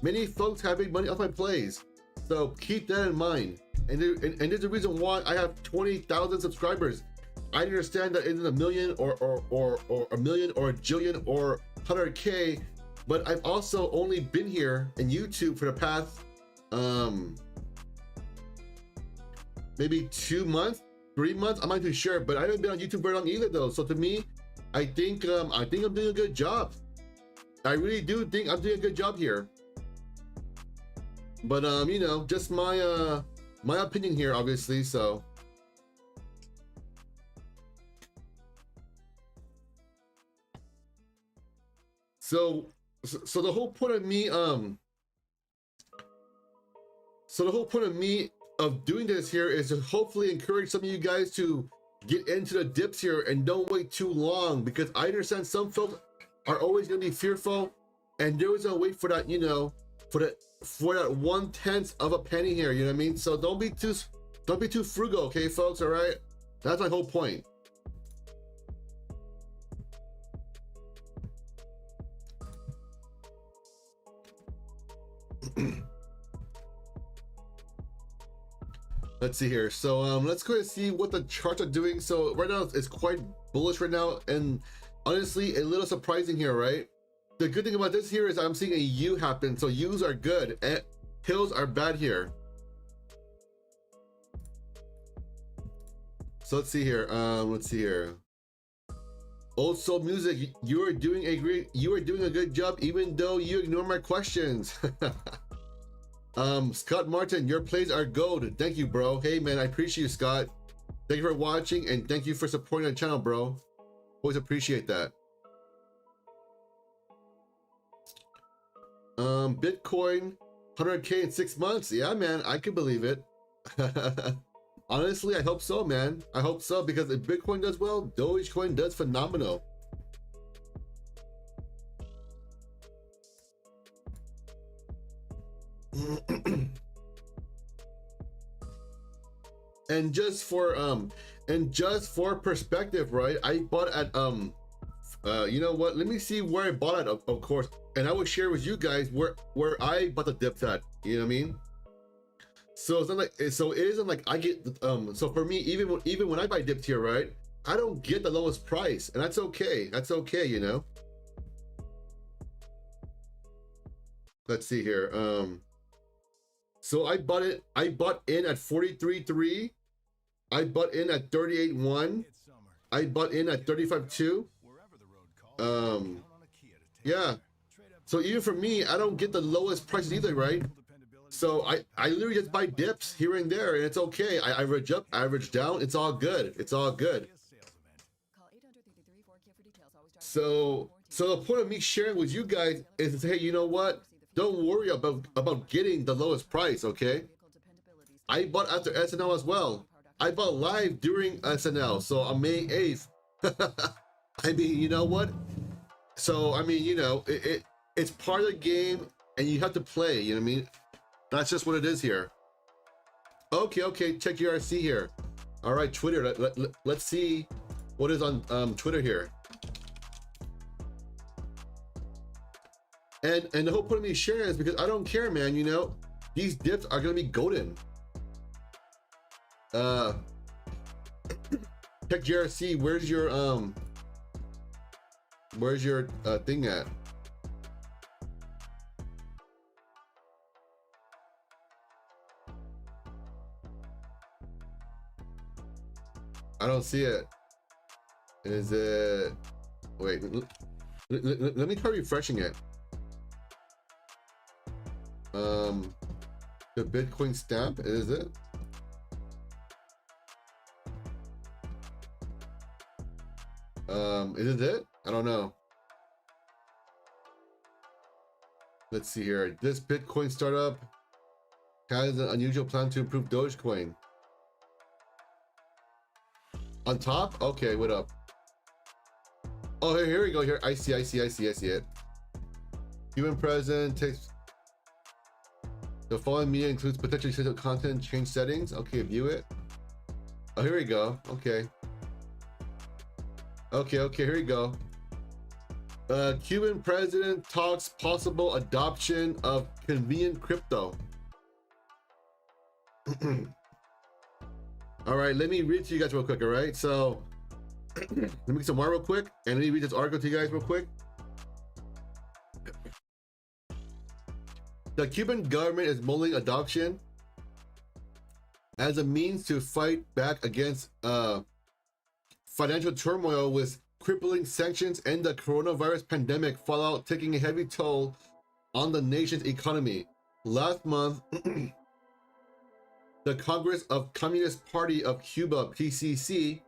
many folks have made money off my plays, so keep that in mind. And there's a reason why I have 20,000 subscribers. I understand that it's a million or a million or a jillion or 100K, but I've also only been here in YouTube for the past maybe 2 months, 3 months. I'm not too sure, but I haven't been on YouTube very long either, though. So to me, I think I'm doing a good job. I really do think I'm doing a good job here. But you know, just my my opinion here, obviously. So the whole point of me so the whole point of me of doing this here is to hopefully encourage some of you guys to get into the dips here and don't wait too long, because I understand some folks are always going to be fearful and they're always going to wait for that, you know, for that 1/10 of a penny here, you know what I mean? So don't be too frugal, okay, folks? All right, that's my whole point. Let's see here. So let's go and see what the charts are doing. So right now it's quite bullish right now, and honestly a little surprising here, right? The good thing about this here is I'm seeing a U happen. So U's are good and hills are bad here. So let's see here. Let's see here. Old Soul Music, you are doing a good job even though you ignore my questions. Scott Martin, your plays are gold. Thank you, bro. Hey man, I appreciate you, Scott. Thank you for watching and thank you for supporting the channel, bro. Always appreciate that. Bitcoin 100K in 6 months. Yeah, man, I can believe it. Honestly, I hope so, man. I hope so, because if Bitcoin does well, Dogecoin does phenomenal. And just for perspective, right? I bought at you know what? Let me see where I bought it, of course, and I will share with you guys where I bought the dips at. You know what I mean? So it's not like, so it isn't like I get, so for me, even when I buy dips here, right, I don't get the lowest price, and that's okay. That's okay, you know. Let's see here. So I bought in at 43.3. I bought in at 38.1. I bought in at 35.2. Yeah. So even for me, I don't get the lowest prices either, right? So I literally just buy dips here and there, and it's okay. I average up, average down. It's all good. It's all good. So the point of me sharing with you guys is to say, hey, you know what? Don't worry about getting the lowest price, okay? I bought after SNL as well. I bought live during SNL, so on May 8th. I mean, you know what? So, I mean, you know, it's part of the game, and you have to play, you know what I mean? That's just what it is here. Okay, check your RC here. All right, Twitter, let's see what is on Twitter here. And the whole point of me sharing is because I don't care, man, you know? These dips are gonna be golden. Check JRC, where's your thing at? I don't see it. Is it, wait, let me try refreshing it. The Bitcoin stamp, is it? Is it? I don't know. Let's see here. This Bitcoin startup has an unusual plan to improve Dogecoin. On top? Okay, what up? Oh, here we go. Here, I see it. Human president takes. The following media includes potentially sensitive content, change settings. Okay, view it. Oh, here we go. Okay, here we go. Cuban president talks possible adoption of convenient crypto. All right, let me read to you guys real quick, all right? So, let me get some water real quick, and let me read this article to you guys real quick. The Cuban government is mulling adoption as a means to fight back against financial turmoil with crippling sanctions and the coronavirus pandemic fallout taking a heavy toll on the nation's economy. Last month, the Congress of Communist Party of Cuba, PCC,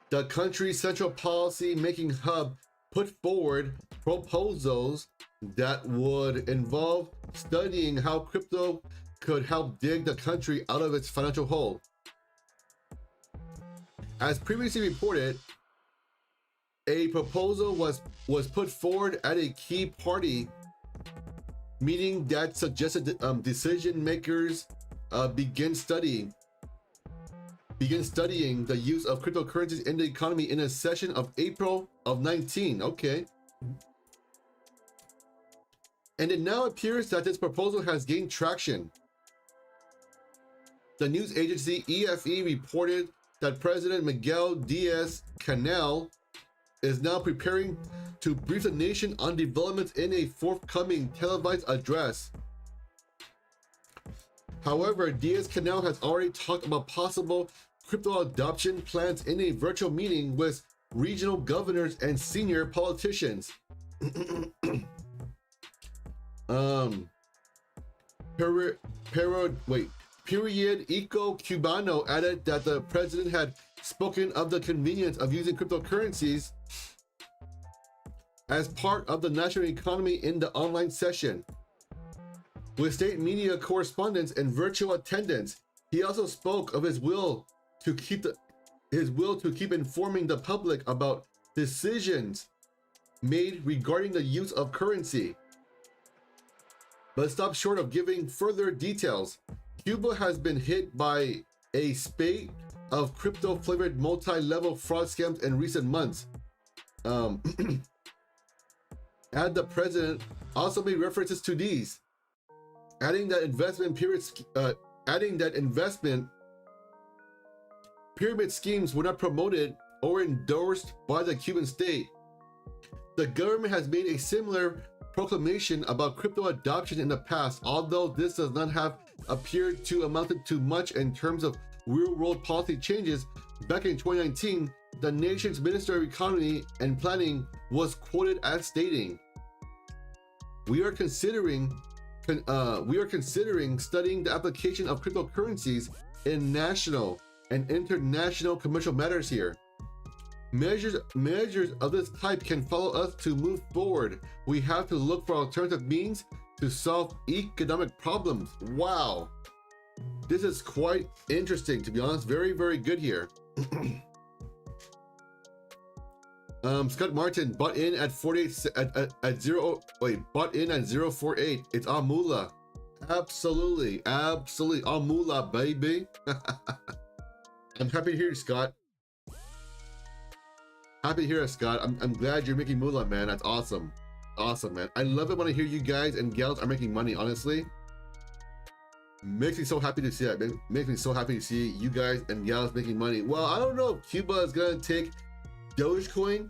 the country's central policy making hub, put forward proposals that would involve studying how crypto could help dig the country out of its financial hole. As previously reported, a proposal was put forward at a key party meeting that suggested decision makers begin studying the use of cryptocurrencies in the economy in a session of April of 19. Okay. And it now appears that this proposal has gained traction. The news agency EFE reported that President Miguel Diaz-Canel is now preparing to brief the nation on developments in a forthcoming televised address. However, Diaz-Canel has already talked about possible crypto adoption plans in a virtual meeting with regional governors and senior politicians. Periodico Cubano added that the president had spoken of the convenience of using cryptocurrencies as part of the national economy in the online session. With state media correspondence and virtual attendance, he also spoke of his will to keep informing the public about decisions made regarding the use of currency, but stopped short of giving further details. Cuba has been hit by a spate of crypto-flavored multi-level fraud scams in recent months. And the president also made references to these. adding that investment pyramid schemes were not promoted or endorsed by the Cuban state. The government has made a similar proclamation about crypto adoption in the past, although this does not have appeared to amount to much in terms of real-world policy changes. Back in 2019, the nation's Minister of Economy and Planning was quoted as stating, we are considering studying the application of cryptocurrencies in national and international commercial matters here. Measures of this type can follow us to move forward. We have to look for alternative means to solve economic problems. Wow. This is quite interesting, to be honest. Very, very good here. Scott Martin bought in at 48 bought in at 048. It's all moolah. Absolutely, absolutely all moolah, baby. I'm happy to hear you, Scott. Happy to hear it, Scott. I'm glad you're making moolah, man. That's awesome. Awesome, man. I love it when I hear you guys and gals are making money, honestly. Makes me so happy to see that. Makes me so happy to see you guys and gals making money. Well, I don't know if Cuba is gonna take Dogecoin,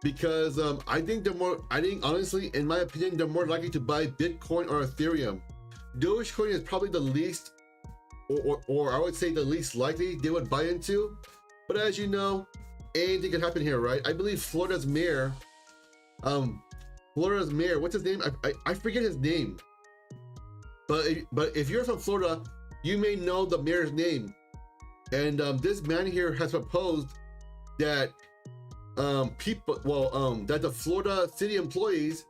because I think honestly, in my opinion, they're more likely to buy Bitcoin or Ethereum. Dogecoin is probably the least, or I would say the least likely they would buy into. But as you know, anything can happen here, right? I believe Florida's mayor, what's his name? I forget his name. But if you're from Florida, you may know the mayor's name. And this man here has proposed that that the Florida city employees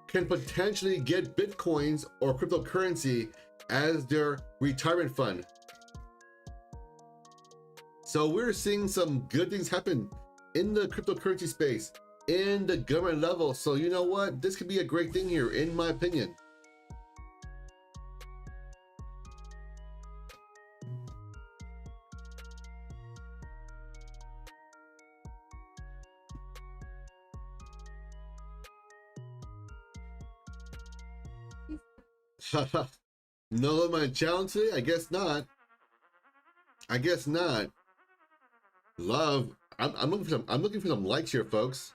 can potentially get Bitcoins or cryptocurrency as their retirement fund. So we're seeing some good things happen in the cryptocurrency space, in the government level. So you know what? This could be a great thing here, in my opinion. No my challenge today? I guess not. I guess not. Love. I'm looking for some likes here, folks.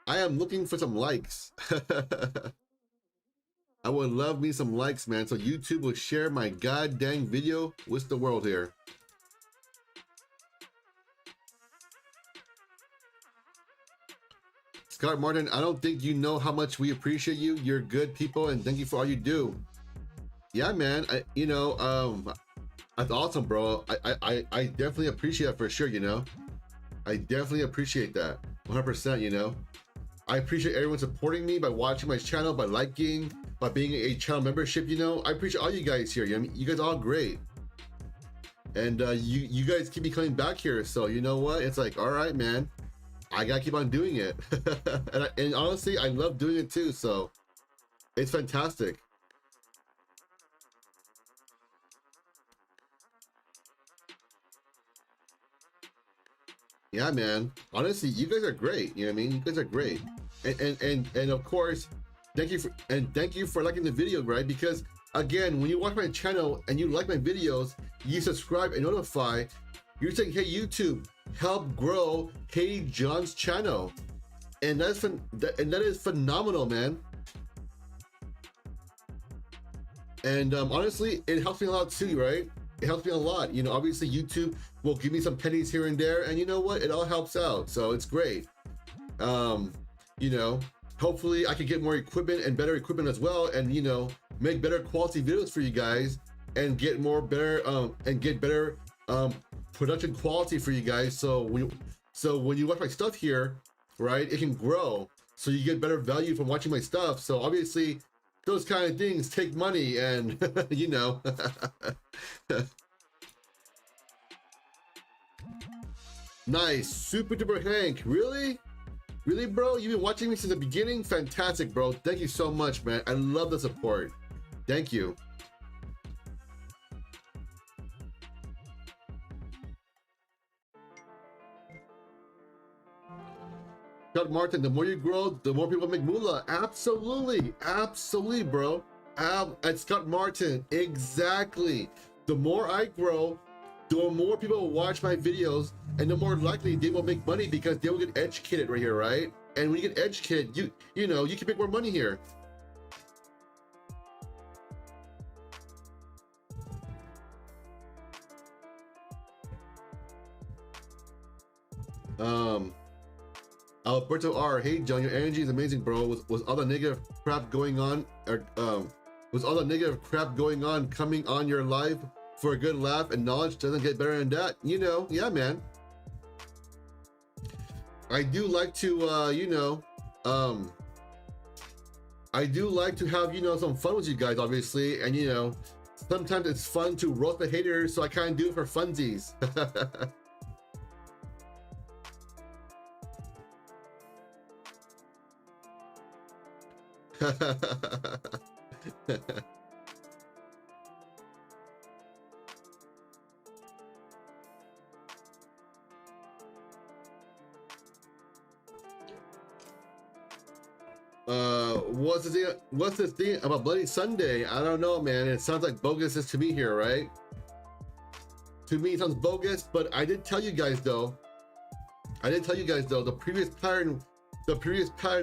I am looking for some likes. I would love me some likes, man. So YouTube will share my goddamn video with the world here. Scott Martin, I don't think you know how much we appreciate you. You're good people, and thank you for all you do. Yeah, man. That's awesome, bro. I definitely appreciate it for sure, you know. I definitely appreciate that 100%, you know. I appreciate everyone supporting me by watching my channel, by liking, by being a channel membership, you know. I appreciate all you guys here. You know, you guys are all great. And you guys keep me coming back here. So you know what? It's like, all right, man. I gotta keep on doing it. and honestly, I love doing it too. So it's fantastic. Yeah, man. Honestly, you guys are great. You know what I mean? You guys are great. And of course, thank you for liking the video, right? Because again, when you watch my channel and you like my videos, you subscribe and notify, you're saying, hey, YouTube, help grow Hey Jon's channel. And that is phenomenal, man. And honestly, it helps me a lot too, right? It helps me a lot. You know, obviously YouTube will give me some pennies here and there, and you know what? It all helps out. So it's great. You know, hopefully I can get more equipment and better equipment as well, and you know, make better quality videos for you guys and get better production quality for you guys. So when you watch my stuff here, right, it can grow. So you get better value from watching my stuff. So obviously those kind of things take money, and you know. Nice. Super duper Hank. Really, bro? You've been watching me since the beginning? Fantastic, bro. Thank you so much, man. I love the support. Thank you. Scott Martin, the more you grow, the more people make moolah. Absolutely, absolutely, bro. At Scott Martin, exactly. The more I grow, the more people will watch my videos, and the more likely they will make money because they will get educated right here, right? And when you get educated, you know, you can make more money here. Alberto R, hey John, your energy is amazing, bro. Was all the negative crap going on, was all the negative crap going on coming on your live for a good laugh, and knowledge doesn't get better than that? You know, yeah, man. I do like to, you know, I do like to have, you know, some fun with you guys, obviously, and you know, sometimes it's fun to roast the haters, so I kind of do it for funsies. What's this thing about Bloody Sunday? I don't know, man. It sounds like bogus to me here, right? To me, it sounds bogus, but I did tell you guys though. The previous pattern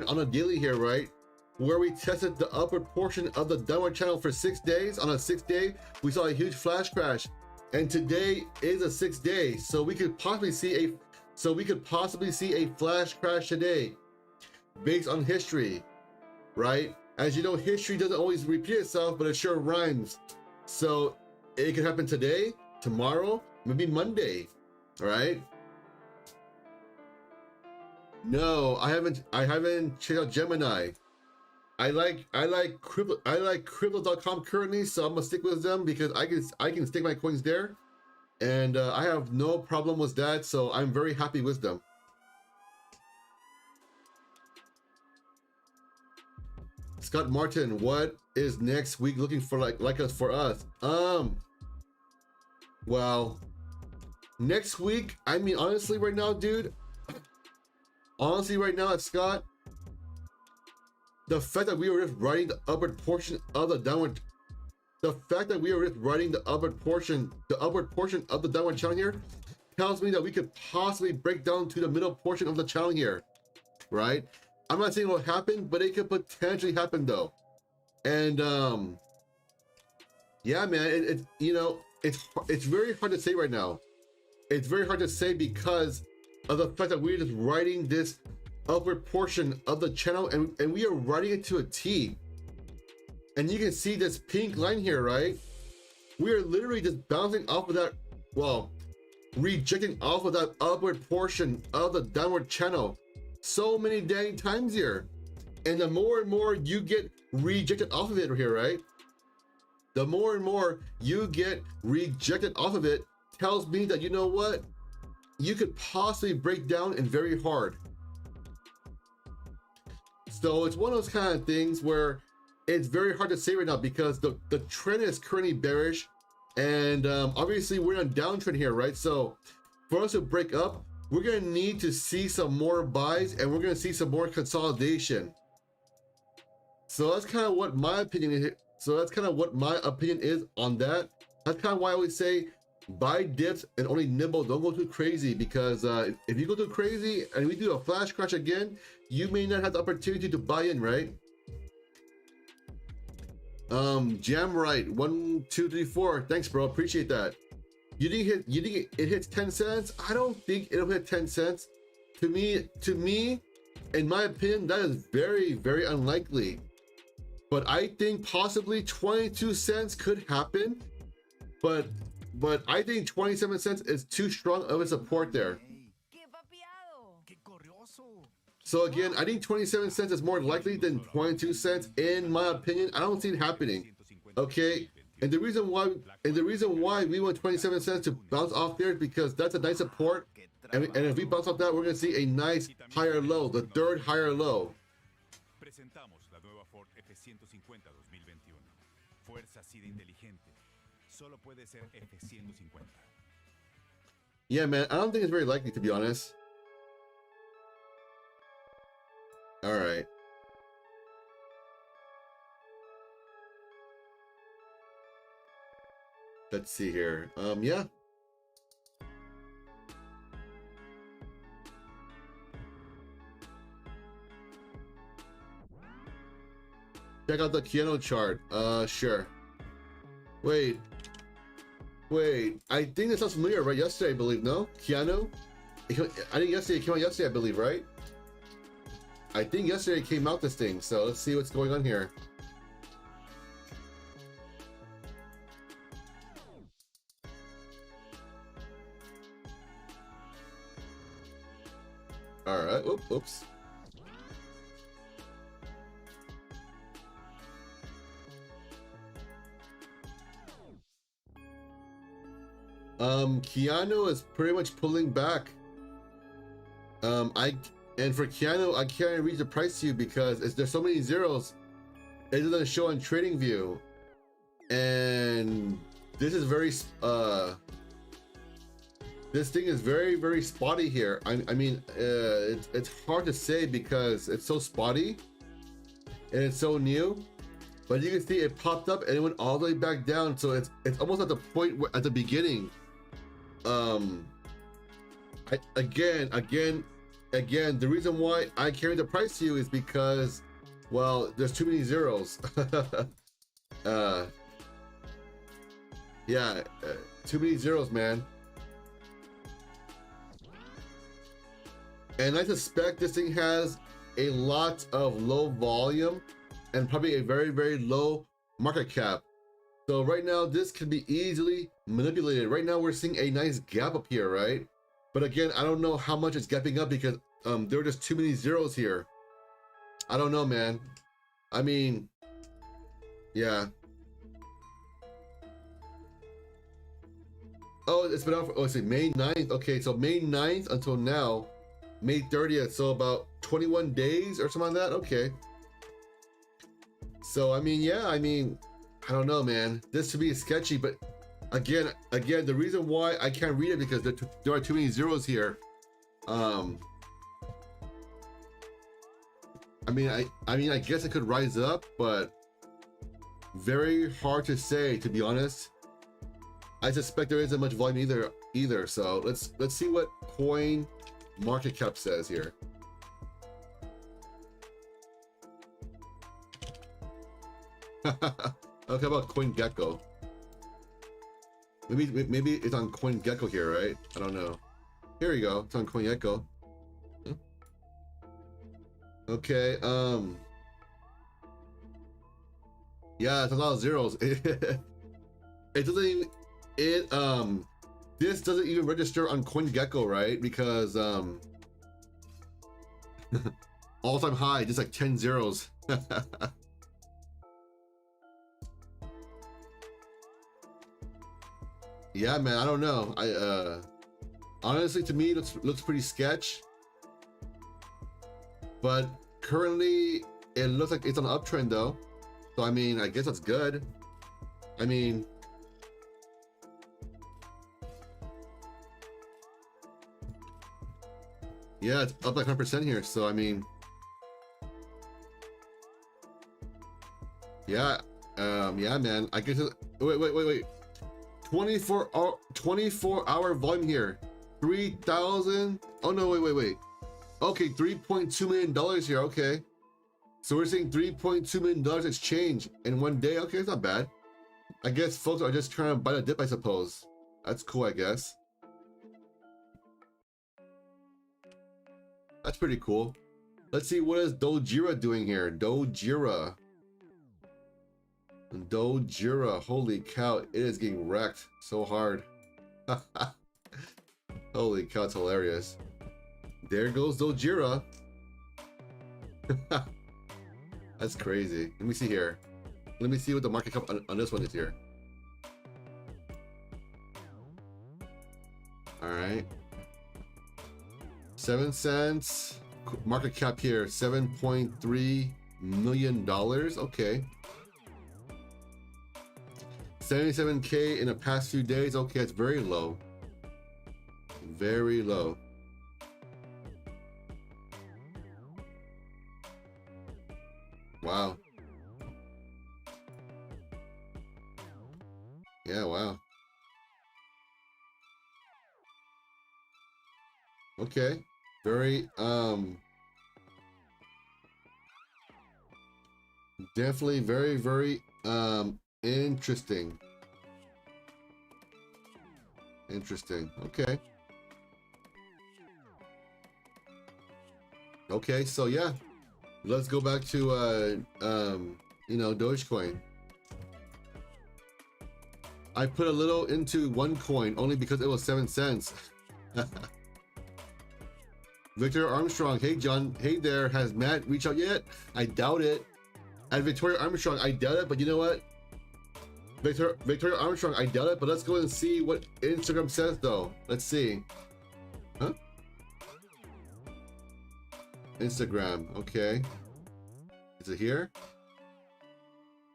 on a daily here, right? Where we tested the upward portion of the downward channel for 6 days. On a 6th day, we saw a huge flash crash, and today is a 6th day, so we could possibly see a flash crash today, based on history, right? As you know, history doesn't always repeat itself, but it sure rhymes. So it could happen today, tomorrow, maybe Monday, right? No, I haven't checked out Gemini. I like crypto.com currently, so I'm gonna stick with them because I can stake my coins there, and I have no problem with that, so I'm very happy with them. Scott Martin, what is next week looking for for us? Well, next week, I mean, honestly right now, dude, honestly right now, Scott, the fact that we were just riding the upward portion of the downward, the fact that we were just riding the upward portion of the downward channel here tells me that we could possibly break down to the middle portion of the channel here, right? I'm not saying it will happen, but it could potentially happen though. And yeah, man, it's you know, it's very hard to say right now. It's very hard to say because of the fact that we're just riding this upward portion of the channel, and we are riding it to a T. And you can see this pink line here, right? We are literally just bouncing off of that, well, rejecting off of that upward portion of the downward channel so many dang times here. And the more and more you get rejected off of it here, right? The more and more you get rejected off of it tells me that, you know what? You could possibly break down and very hard. So it's one of those kind of things where it's very hard to say right now because the trend is currently bearish, and obviously we're in a downtrend here, right? So for us to break up, we're gonna need to see some more buys, and we're gonna see some more consolidation. So that's kind of what my opinion is. So that's kind of what my opinion is on that. That's kind of why I always say buy dips and only nibble. Don't go too crazy, because if you go too crazy and we do a flash crash again, you may not have the opportunity to buy in, right? Jam right 1 2 3 4. Thanks, bro. Appreciate that. You think it hits 10 cents? I don't think it'll hit 10 cents. To me, in my opinion, that is very, very unlikely. But I think possibly 22 cents could happen. But I think 27 cents is too strong of a support there. So again, I think 27 cents is more likely than 22 cents in my opinion. I don't see it happening. Okay, and the reason why we want 27 cents to bounce off there is because that's a nice support, and if we bounce off that, we're gonna see a nice higher low, the third higher low. Presentamos la nueva Ford F-150 2021. Fuerza así de inteligente. Solo puede ser F-150. Yeah, man, I don't think it's very likely, to be honest. All right. Let's see here. Yeah. Check out the Keanu chart. Sure. Wait. I think that sounds familiar, right? Yesterday, I believe. No, Keanu. I think yesterday it came out yesterday, I believe, right? I think yesterday it came out this thing. So let's see what's going on here. All right. Oops. Keanu is pretty much pulling back. And for Keanu, I can't read the price to you because there's so many zeros. It doesn't show on TradingView, and this is very this thing is very spotty here. I mean, it's hard to say because it's so spotty and it's so new. But you can see it popped up and it went all the way back down. So it's almost at the point where, at the beginning. Again, the reason why I carry the price to you is because, well, there's too many zeros. Yeah, too many zeros, man. And I suspect this thing has a lot of low volume and probably a very low market cap. So right now, this can be easily manipulated. Right now, we're seeing a nice gap up here, right? But again, I don't know how much it's gapping up because there are just too many zeros here. I don't know, man. I mean, yeah. Oh, it's been out for, let's see, May 9th. Okay, so May 9th until now, May 30th. So about 21 days or something like that. Okay. So, I mean, yeah, I mean, I don't know, man. This to me is sketchy, but again, the reason why I can't read it because there are too many zeros here. I mean, I guess it could rise up, but very hard to say, to be honest. I suspect there isn't much volume either. So let's see what coin market cap says here. Okay, about CoinGecko. Maybe it's on CoinGecko here, right? I don't know. Here we go. It's on CoinGecko. Okay. Yeah, it's a lot of zeros. It doesn't even. This doesn't even register on CoinGecko, right? Because all-time high, just like 10 zeros. Yeah, man, I don't know. Honestly, to me, it looks pretty sketch. But currently, it looks like it's on an uptrend, though. So I mean, I guess that's good. I mean, yeah, it's up like 100% here. So I mean, yeah, yeah, man. I guess. Wait. 24-hour volume here. 3,000. Oh no, wait. Okay, $3.2 million here. Okay, so we're seeing $3.2 million exchange in one day. Okay, it's not bad. I guess folks are just trying to buy the dip, I suppose. That's cool, I guess. That's pretty cool. Let's see, what is Dojira doing here? Dojira, holy cow, it is getting wrecked so hard. Holy cow, it's hilarious. There goes Dojira. That's crazy. Let me see here. Let me see what the market cap on this one is here. All right. 7 cents. Market cap here, $7.3 million. Okay. 77K in the past few days. Okay, it's very low. Very low. wow. Yeah, wow. Okay. Very, definitely very, very, interesting. Interesting. Okay. Okay, so yeah. Let's go back to, you know, Dogecoin. I put a little into OneCoin only because it was 7 cents. Victor Armstrong, hey John, hey there, has Matt reached out yet? I doubt it. And Victoria Armstrong, I doubt it, but you know what? Victoria Armstrong, I doubt it, but let's go and see what Instagram says though. Let's see. Huh? Instagram, okay. Is it here?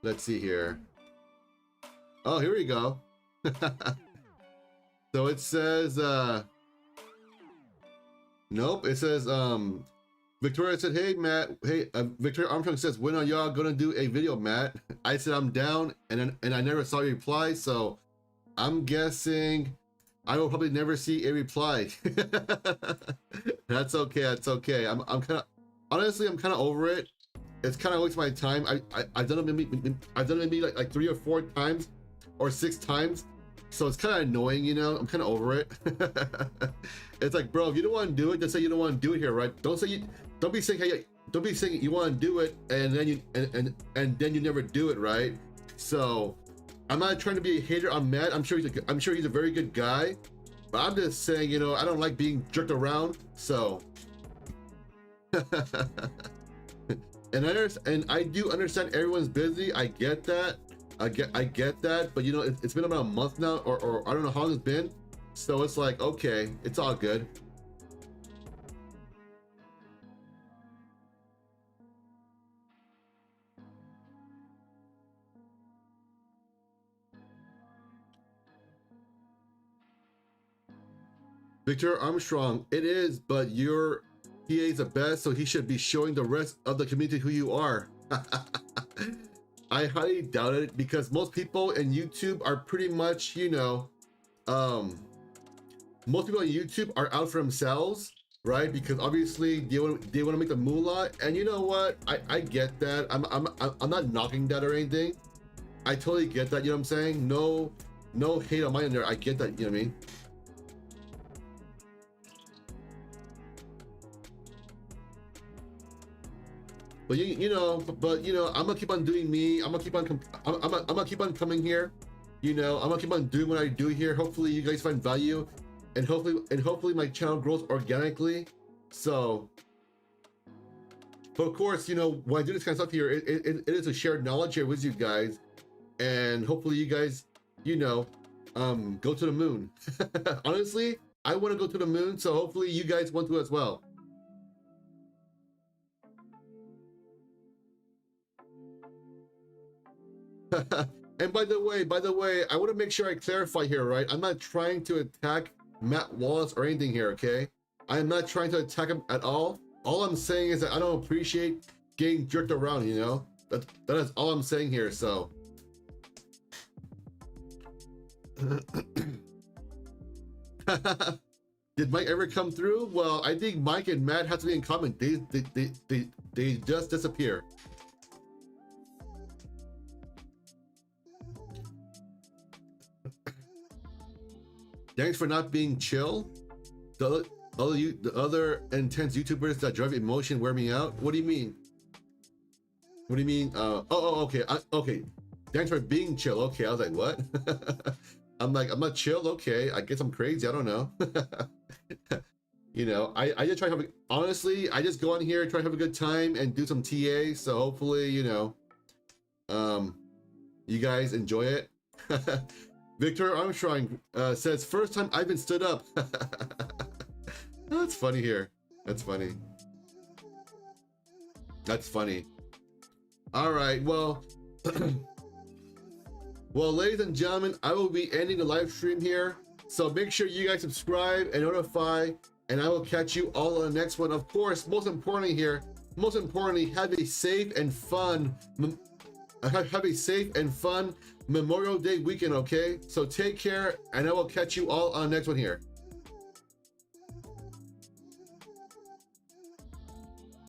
Let's see here. Oh, here we go. So it says, nope, it says, Victoria said, hey, Matt, hey, Victoria Armstrong says, when are y'all gonna do a video, Matt? I said, I'm down, and I never saw a reply, so I'm guessing I will probably never see a reply. That's okay, that's okay. I'm kind of, honestly, I'm kind of over it. It's kind of wasting my time. I've done it maybe like 3 or 4 times, or 6 times. So it's kind of annoying, you know. I'm kind of over it. It's like, bro, if you don't want to do it, just say you don't want to do it here, right? Don't be saying, hey, don't be saying you want to do it and then you and then you never do it, right? So I'm not trying to be a hater on Matt. I'm sure he's a very good guy, but I'm just saying, you know, I don't like being jerked around. So and I do understand everyone's busy. I get that. I get that, but you know, it's been about a month now, or I don't know how long it's been. So it's like, okay, it's all good. Victor Armstrong, it is, but your PA is the best, so he should be showing the rest of the community who you are. I highly doubt it, because most people in YouTube are pretty much, you know, most people on YouTube are out for themselves, right? Because obviously they want to make the moolah, and you know what? I get that. I'm not knocking that or anything. I totally get that. You know what I'm saying? No hate on my end there. I get that. You know what I mean? But you know, I'm gonna keep on doing me. I'm gonna keep on coming here. You know, I'm gonna keep on doing what I do here. Hopefully you guys find value, and hopefully my channel grows organically. So, but of course, you know, when I do this kind of stuff here, it is a shared knowledge here with you guys, and hopefully you guys, you know, go to the moon. Honestly, I want to go to the moon, so hopefully you guys want to as well. And by the way, I want to make sure I clarify here, right? I'm not trying to attack Matt Wallace or anything here, okay? I'm not trying to attack him at all. All I'm saying is that I don't appreciate getting jerked around, you know? That is all I'm saying here, so. Did Mike ever come through? Well, I think Mike and Matt have to be in common. They just disappear. Thanks for not being chill. The other intense YouTubers that drive emotion wear me out. What do you mean? What do you mean? Okay. Okay. Thanks for being chill. Okay, I was like, what? I'm like, I'm not chill. Okay, I guess I'm crazy. I don't know. You know, I just try to have honestly, I just go on here, try to have a good time and do some TA. So hopefully, you know, you guys enjoy it. Victor Armstrong says, first time I've been stood up. That's funny here. That's funny. That's funny. All right, well, well, ladies and gentlemen, I will be ending the live stream here. So make sure you guys subscribe and notify, and I will catch you all on the next one. Of course, most importantly here, most importantly, have a safe and fun Memorial Day weekend, okay? So take care, and I will catch you all on the next one here.